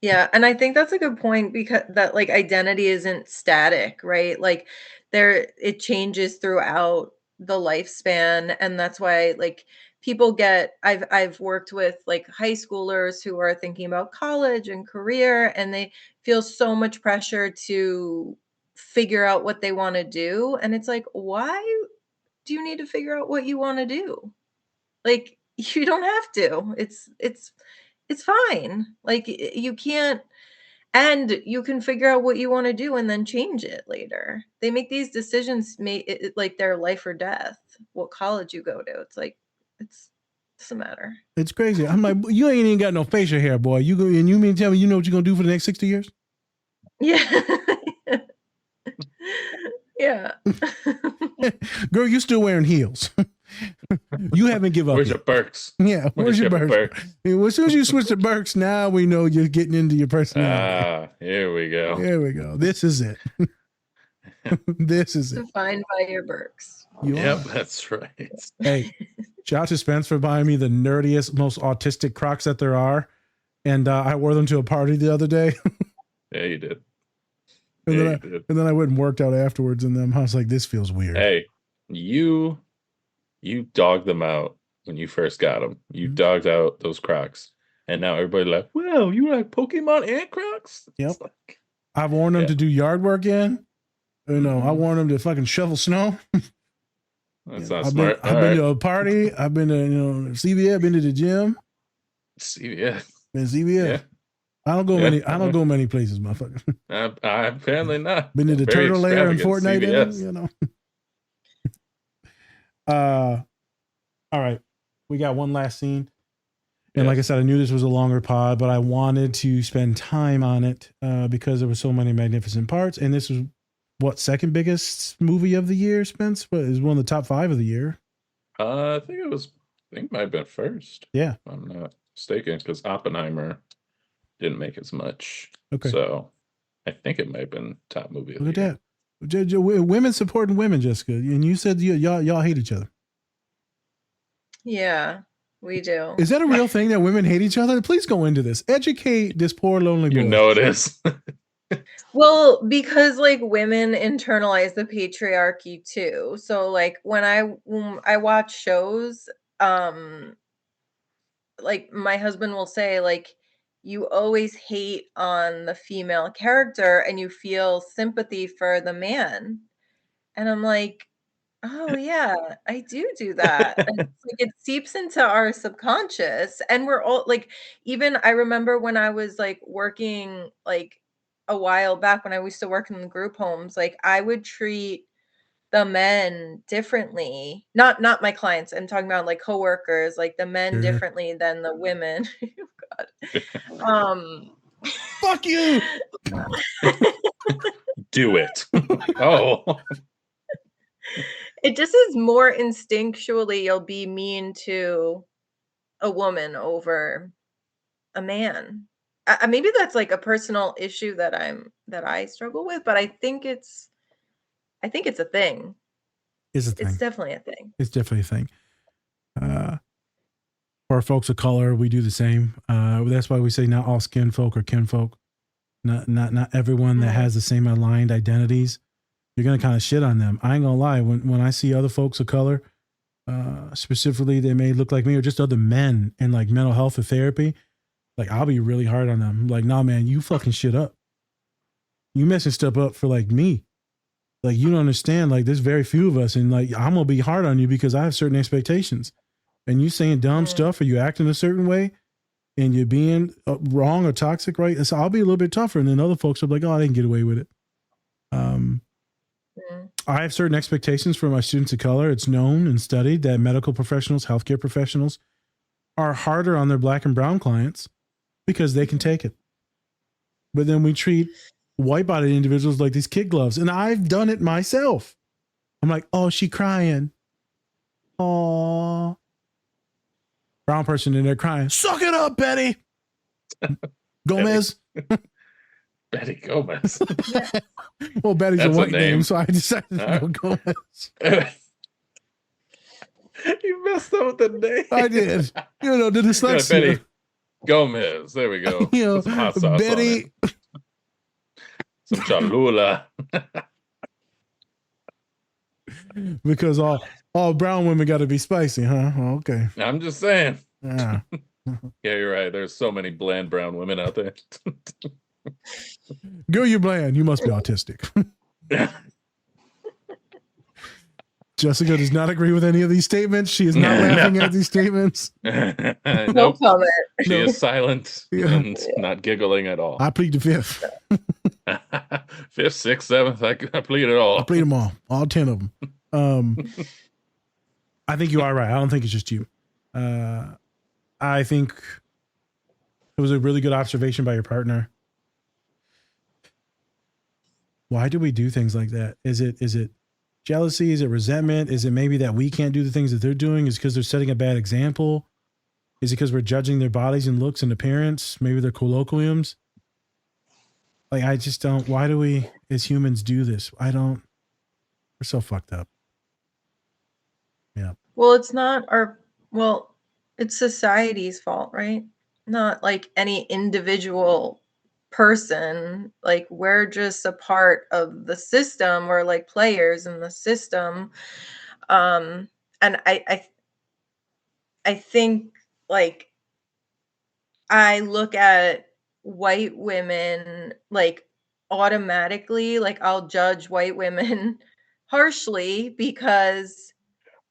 Yeah. And I think that's a good point, because that like identity isn't static, right? Like it changes throughout the lifespan. And that's why like people I've worked with like high schoolers who are thinking about college and career, and they feel so much pressure to figure out what they want to do. And it's like, why do you need to figure out what you want to do? Like, you don't have to. It's fine. Like, you can't, and you can figure out what you want to do and then change it later. They make these decisions like their life or death, what college you go to. It's like, it doesn't matter. It's crazy. I'm like, you ain't even got no facial hair, boy. You go and you mean tell me you know what you're gonna do for the next 60 years? Yeah. Yeah. Girl, you still wearing heels. You haven't given up. Where's yet. your Birks? Yeah, where's your Birks? Well, as soon as you switch to Birks, now we know you're getting into your personality. Here we go. Here we go. This is it. This is it. Defined by your Birks. Yep, that's right. Hey, shout out to Spence for buying me the nerdiest, most autistic Crocs that there are. And I wore them to a party the other day. Yeah, you did. And then I went and worked out afterwards in them. I was like, this feels weird. Hey, you dogged them out when you first got them. You dogged out those Crocs. And now everybody like, well, you like Pokemon and Crocs? Yep. I've worn them to do yard work in. You know, I worn them to fucking shovel snow. That's not I've smart. been to a party. I've been to, CVS, been to the gym. CVS. Been CVS. Yeah. I don't go many places, motherfucker. I apparently not. Been to the Very Turtle Lair and extravagant Fortnite, CVS. All right. We got one last scene. And like I said, I knew this was a longer pod, but I wanted to spend time on it because there were so many magnificent parts. And this was second biggest movie of the year, Spence? It was one of the top 5 of the year. I think it might have been first. Yeah. If I'm not mistaken, because Oppenheimer didn't make as much. Okay. So I think it might have been top movie of the Look year. at that. Women supporting women, Jessica. And you said y'all hate each other. Yeah. We do. Is that a real thing that women hate each other? Please go into this. Educate this poor lonely boy. You know it is. Well, because like women internalize the patriarchy too. So like when I watch shows, like my husband will say like you always hate on the female character and you feel sympathy for the man. And I'm like, oh yeah, I do that. And it's like it seeps into our subconscious and we're all like even I remember when I was like working like a while back when I used to work in the group homes, like I would treat the men differently. Not my clients. I'm talking about like coworkers, like the men Sure. differently than the women. God. Fuck you. Do it. Oh. It just is more instinctually you'll be mean to a woman over a man. Maybe that's like a personal issue that I struggle with, but I think it's a thing. Is a thing. It's definitely a thing. It's definitely a thing. For folks of color, we do the same. That's why we say not all skin folk are kinfolk. Not everyone that has the same aligned identities. You're gonna kind of shit on them. I ain't gonna lie. When I see other folks of color, specifically they may look like me or just other men in like mental health or therapy, like I'll be really hard on them. Like, nah, man, you fucking shit up. You messing stuff up for like me. Like you don't understand. Like there's very few of us, and like I'm gonna be hard on you because I have certain expectations. And you saying dumb stuff or you acting a certain way, and you're being wrong or toxic, right? So I'll be a little bit tougher, and then other folks are like, "Oh, I didn't get away with it." I have certain expectations for my students of color. It's known and studied that medical professionals, healthcare professionals, are harder on their black and brown clients because they can take it. But then we treat white-bodied individuals like these kid gloves, and I've done it myself. I'm like, "Oh, she crying. Oh." Brown person in there crying. Suck it up, Betty. Gomez. Betty Gomez. Well, Betty's That's a white a name. name, so I decided to go Gomez. You messed up with the name. I did. You know, the dyslexia. Betty Gomez. There we go. You know, Put some hot sauce Betty. on it. Some Cholula. Because all brown women got to be spicy, huh? Oh, okay. I'm just saying. Yeah. Yeah, you're right. There's so many bland brown women out there. Girl, you're bland. You must be autistic. Jessica does not agree with any of these statements. She is not laughing at these statements. No comment. She is silent and not giggling at all. I plead the fifth. Fifth, sixth, seventh. I plead it all. I plead them all 10 of them. I think you are right. I don't think it's just you. I think it was a really good observation by your partner. Why do we do things like that? Is it jealousy? Is it resentment? Is it maybe that we can't do the things that they're doing? Is it because they're setting a bad example? Is it because we're judging their bodies and looks and appearance? Maybe their colloquiums? Like, I just don't. Why do we as humans do this? We're so fucked up. Yeah. Well, it's society's fault, right? Not like any individual person. Like we're just a part of the system. We're like players in the system. And I think like I look at white women like automatically, like I'll judge white women harshly because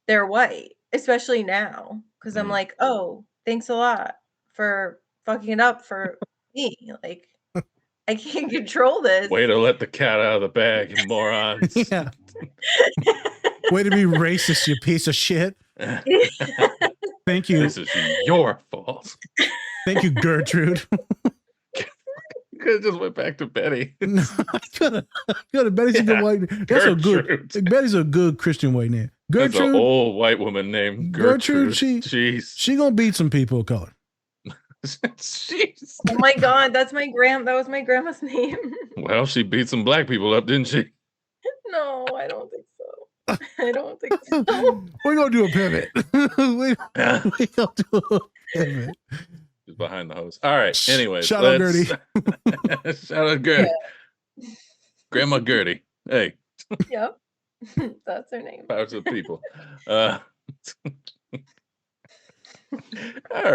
they're white, especially now. Because I'm like, oh, thanks a lot for fucking it up for me. Like, I can't control this. Way to let the cat out of the bag, you morons. Yeah. Way to be racist, you piece of shit. Thank you. This is your fault. Thank you, Gertrude. You could have just went back to Betty. No, I could have. Betty's a good white name. That's Gertrude. Betty's a good Christian white name. That's Gertrude. an old white woman named Gertrude. She gonna beat some people of color. Jeez. Oh my God, that was my grandma's name. Well, she beat some black people up, didn't she? No, I don't think so. I don't think so. We're gonna do a pivot. we gonna do a pivot. She's behind the hose. All right. Anyways, Shout out Gertie. Shout out Gertie. Yeah. Grandma Gertie. Hey, Yep. That's her name. power to the people. All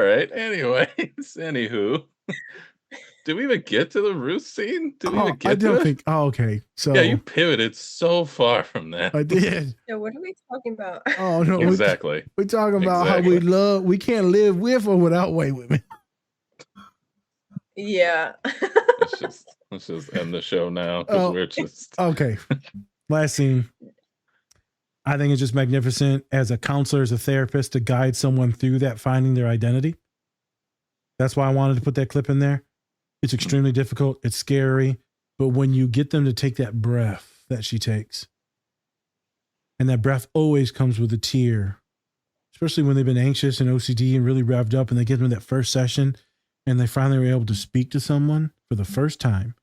right. Anyways, anywho, did we even get to the Ruth scene? Did we even get I to don't it? think. Oh, okay. So Yeah, you pivoted so far from that. I did. Yeah, what are we talking about? Oh no, Exactly. We're talking about how we can't live with or without white women. Yeah. Let's just end the show now because we're just okay. Last scene. I think it's just magnificent as a counselor, as a therapist, to guide someone through that, finding their identity. That's why I wanted to put that clip in there. It's extremely difficult. It's scary. But when you get them to take that breath that she takes, and that breath always comes with a tear, especially when they've been anxious and OCD and really revved up, and they get them that first session and they finally were able to speak to someone for the first time.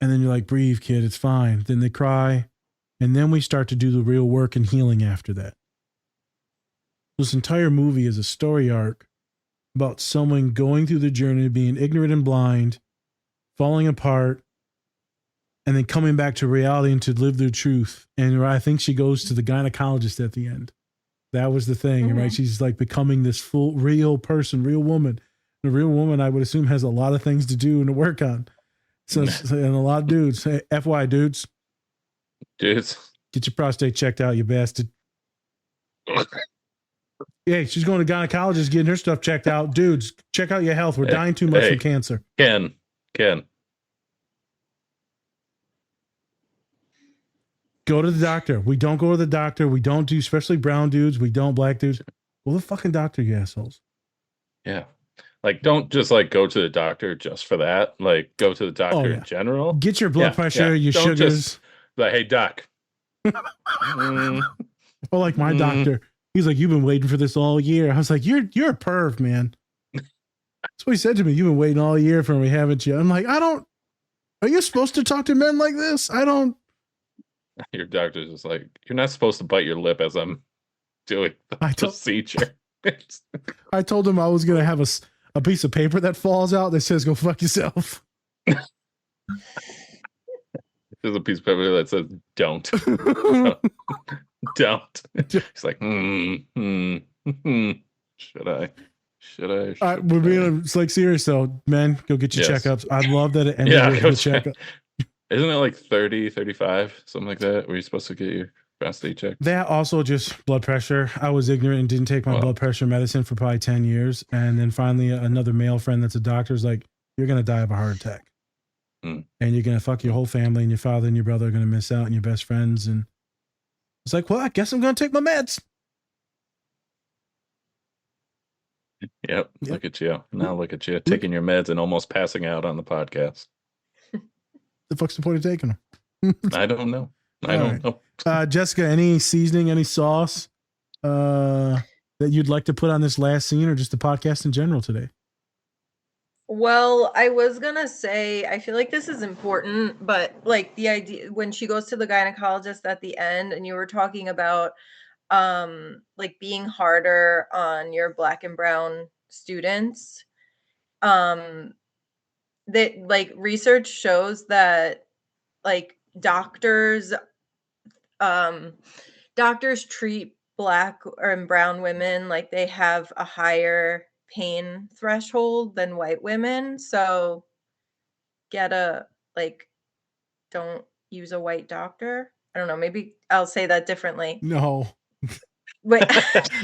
And then you're like, breathe, kid, it's fine. Then they cry. And then we start to do the real work and healing after that. This entire movie is a story arc about someone going through the journey of being ignorant and blind, falling apart, and then coming back to reality and to live their truth. And I think she goes to the gynecologist at the end. That was the thing, right? She's like becoming this full, real person, real woman. The real woman, I would assume, has a lot of things to do and to work on. So, and a lot of dudes, hey, FY dudes, get your prostate checked out, you bastard. Yeah, she's going to gynecologist getting her stuff checked out. Dudes, check out your health. We're dying too much from cancer. Ken. Go to the doctor. We don't go to the doctor. We don't do, especially brown dudes. We don't black dudes. Go to the fucking doctor, you assholes. Yeah. Like, don't just like go to the doctor just for that. Like, go to the doctor in general. Get your blood pressure, your don't sugars. Just, like, hey, doc. Or like my doctor. He's like, you've been waiting for this all year. I was like, you're a perv, man. That's what he said to me. You've been waiting all year for me, haven't you? I'm like, are you supposed to talk to men like this? Your doctor's just like, you're not supposed to bite your lip as I'm doing the procedure. I told him I was going to have a piece of paper that falls out that says, go fuck yourself. There's a piece of paper that says, don't. Don't. He's like, should I? We're being like serious though, man. Go get your checkups. I love that it ended with a checkup. Isn't it like 30, 35, something like that? Were you supposed to get your prostate checked? That also just blood pressure. I was ignorant and didn't take my blood pressure medicine for probably 10 years. And then finally another male friend that's a doctor is like, you're going to die of a heart attack. And you're going to fuck your whole family, and your father and your brother are going to miss out, and your best friends. And it's like, well, I guess I'm going to take my meds. Yep. Look at you. Now look at you taking your meds and almost passing out on the podcast. The fuck's the point of taking them? I don't know. I don't know. Jessica, any seasoning, any sauce that you'd like to put on this last scene, or just the podcast in general today? Well, I was gonna say, I feel like this is important, but like the idea when she goes to the gynecologist at the end, and you were talking about like being harder on your black and brown students, that like research shows that like doctors treat black or brown women like they have a higher pain threshold than white women. So don't use a white doctor. I don't know, maybe I'll say that differently. No. Wait.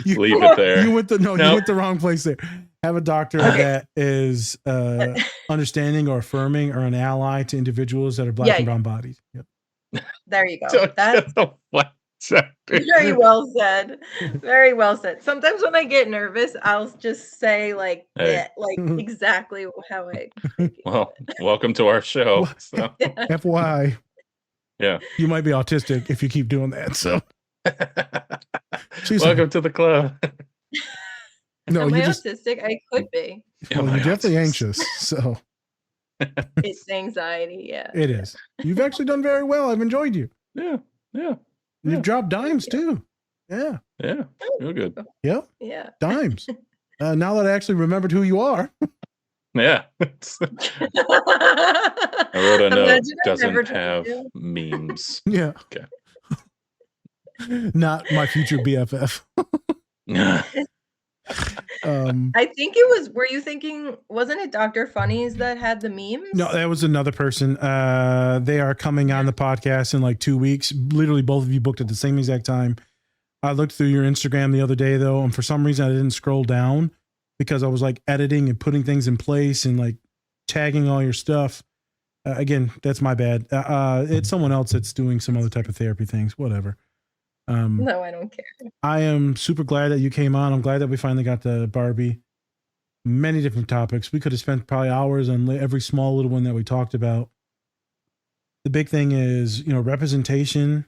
Leave it there. You went the wrong place there. Have a doctor that is understanding or affirming or an ally to individuals that are black and brown bodies. Yep. There you go. That's what? very well said. Very well said. Sometimes when I get nervous, I'll just say like exactly how I. Well, welcome to our show. So. FYI. Yeah. You might be autistic if you keep doing that. So. Welcome to the club. No, am I autistic? I could be. Well, you're definitely anxious. So. It's anxiety. Yeah. It is. You've actually done very well. I've enjoyed you. Yeah. Yeah. You've dropped dimes too. Yeah. Yeah. Real good. Yep. Yeah. Dimes. Now that I actually remembered who you are. Yeah. I wrote a note. Imagine I never Doesn't told have you. memes. Yeah. Okay. Not my future BFF. I think it was, were you thinking, wasn't it Dr. Funnies that had the memes? No, that was another person. They are coming on the podcast in like 2 weeks. Literally, both of you booked at the same exact time. I looked through your Instagram the other day, though, and for some reason I didn't scroll down because I was like editing and putting things in place and like tagging all your stuff. Again, that's my bad. It's someone else that's doing some other type of therapy things, whatever. No, I don't care. I am super glad that you came on. I'm glad that we finally got to Barbie. Many different topics. We could have spent probably hours on every small little one that we talked about. The big thing is, representation,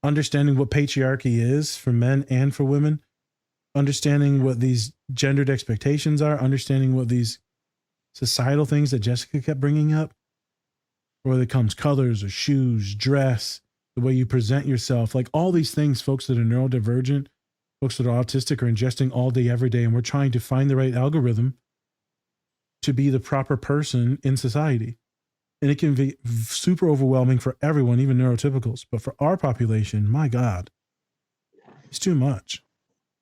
understanding what patriarchy is for men and for women, understanding what these gendered expectations are, understanding what these societal things that Jessica kept bringing up, whether it comes colors or shoes, dress, the way you present yourself, like all these things, folks that are neurodivergent, folks that are autistic are ingesting all day, every day. And we're trying to find the right algorithm to be the proper person in society. And it can be super overwhelming for everyone, even neurotypicals. But for our population, my God, it's too much.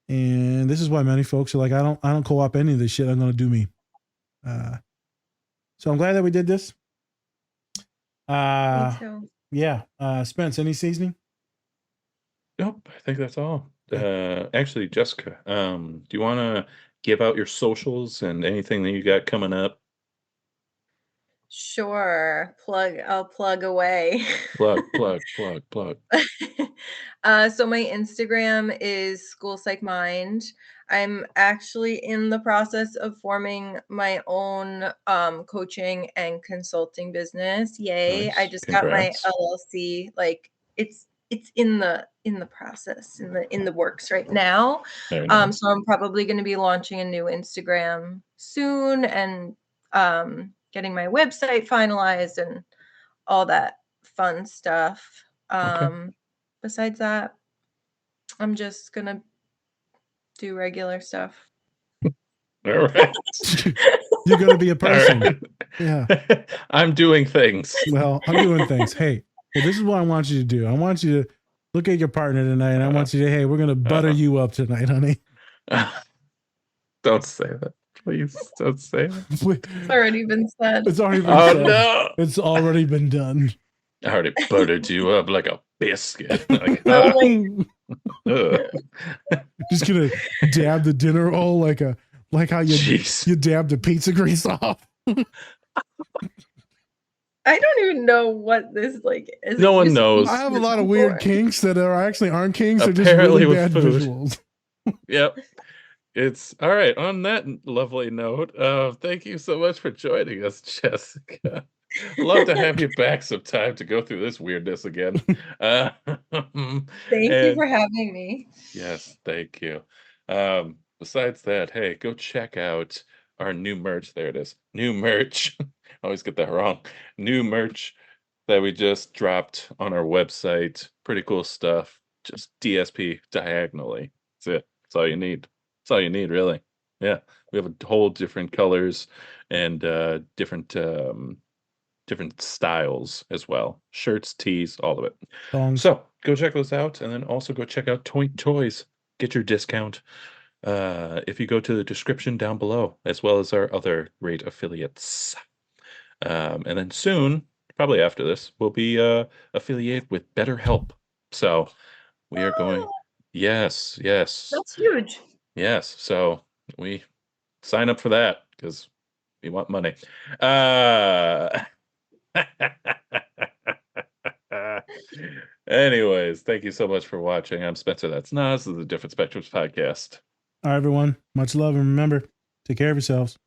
And this is why many folks are like, I don't co-op any of this shit. I'm going to do me. So I'm glad that we did this. Me too. Yeah. Spence, any seasoning? Nope. I think that's all. Actually, Jessica, do you want to give out your socials and anything that you got coming up? Sure. I'll plug away. Plug. So my Instagram is School Psych Mind. I'm actually in the process of forming my own coaching and consulting business. Yay. Nice. I just Congrats. got my LLC. Like it's in the process, in the works right now. Very nice. So I'm probably going to be launching a new Instagram soon and getting my website finalized and all that fun stuff. Besides that, I'm just gonna do regular stuff. All right. You're going to be a person. Right. Yeah. I'm doing things. Well, I'm doing things. Hey, well, this is what I want you to do. I want you to look at your partner tonight, and I want you to, hey, we're going to butter you up tonight, honey. Don't say that. Please don't say that. It's already been said. It's already been said. No. It's already been done. I already buttered you up like a biscuit. Like, Just gonna dab the dinner roll like how you dab the pizza grease off. I don't even know what this is. No one knows. I have a lot of weird kinks that aren't kinks. They're just Apparently really with bad food. visuals. Yep. It's all right. On that lovely note, thank you so much for joining us, Jessica. Love to have you back sometime to go through this weirdness again. Thank you for having me. Yes, thank you. Besides that, hey, go check out our new merch. There it is. New merch. I always get that wrong. New merch that we just dropped on our website. Pretty cool stuff. Just DSP diagonally. That's it. That's all you need. That's all you need, really. Yeah. We have a whole different colors and different styles as well. Shirts, tees, all of it. So go check those out, and then also go check out Toy Toys. Get your discount if you go to the description down below, as well as our other great affiliates. And then soon, probably after this, we'll be affiliated with BetterHelp. So we are going. Yes. That's huge. Yes. So we sign up for that because we want money. Anyways, thank you so much for watching. I'm Spencer. That's Nas. This is the Different Spectrums podcast. All right, everyone. Much love, and remember, take care of yourselves.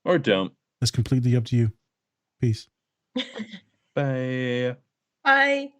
Or don't. That's completely up to you. Peace. Bye. Bye.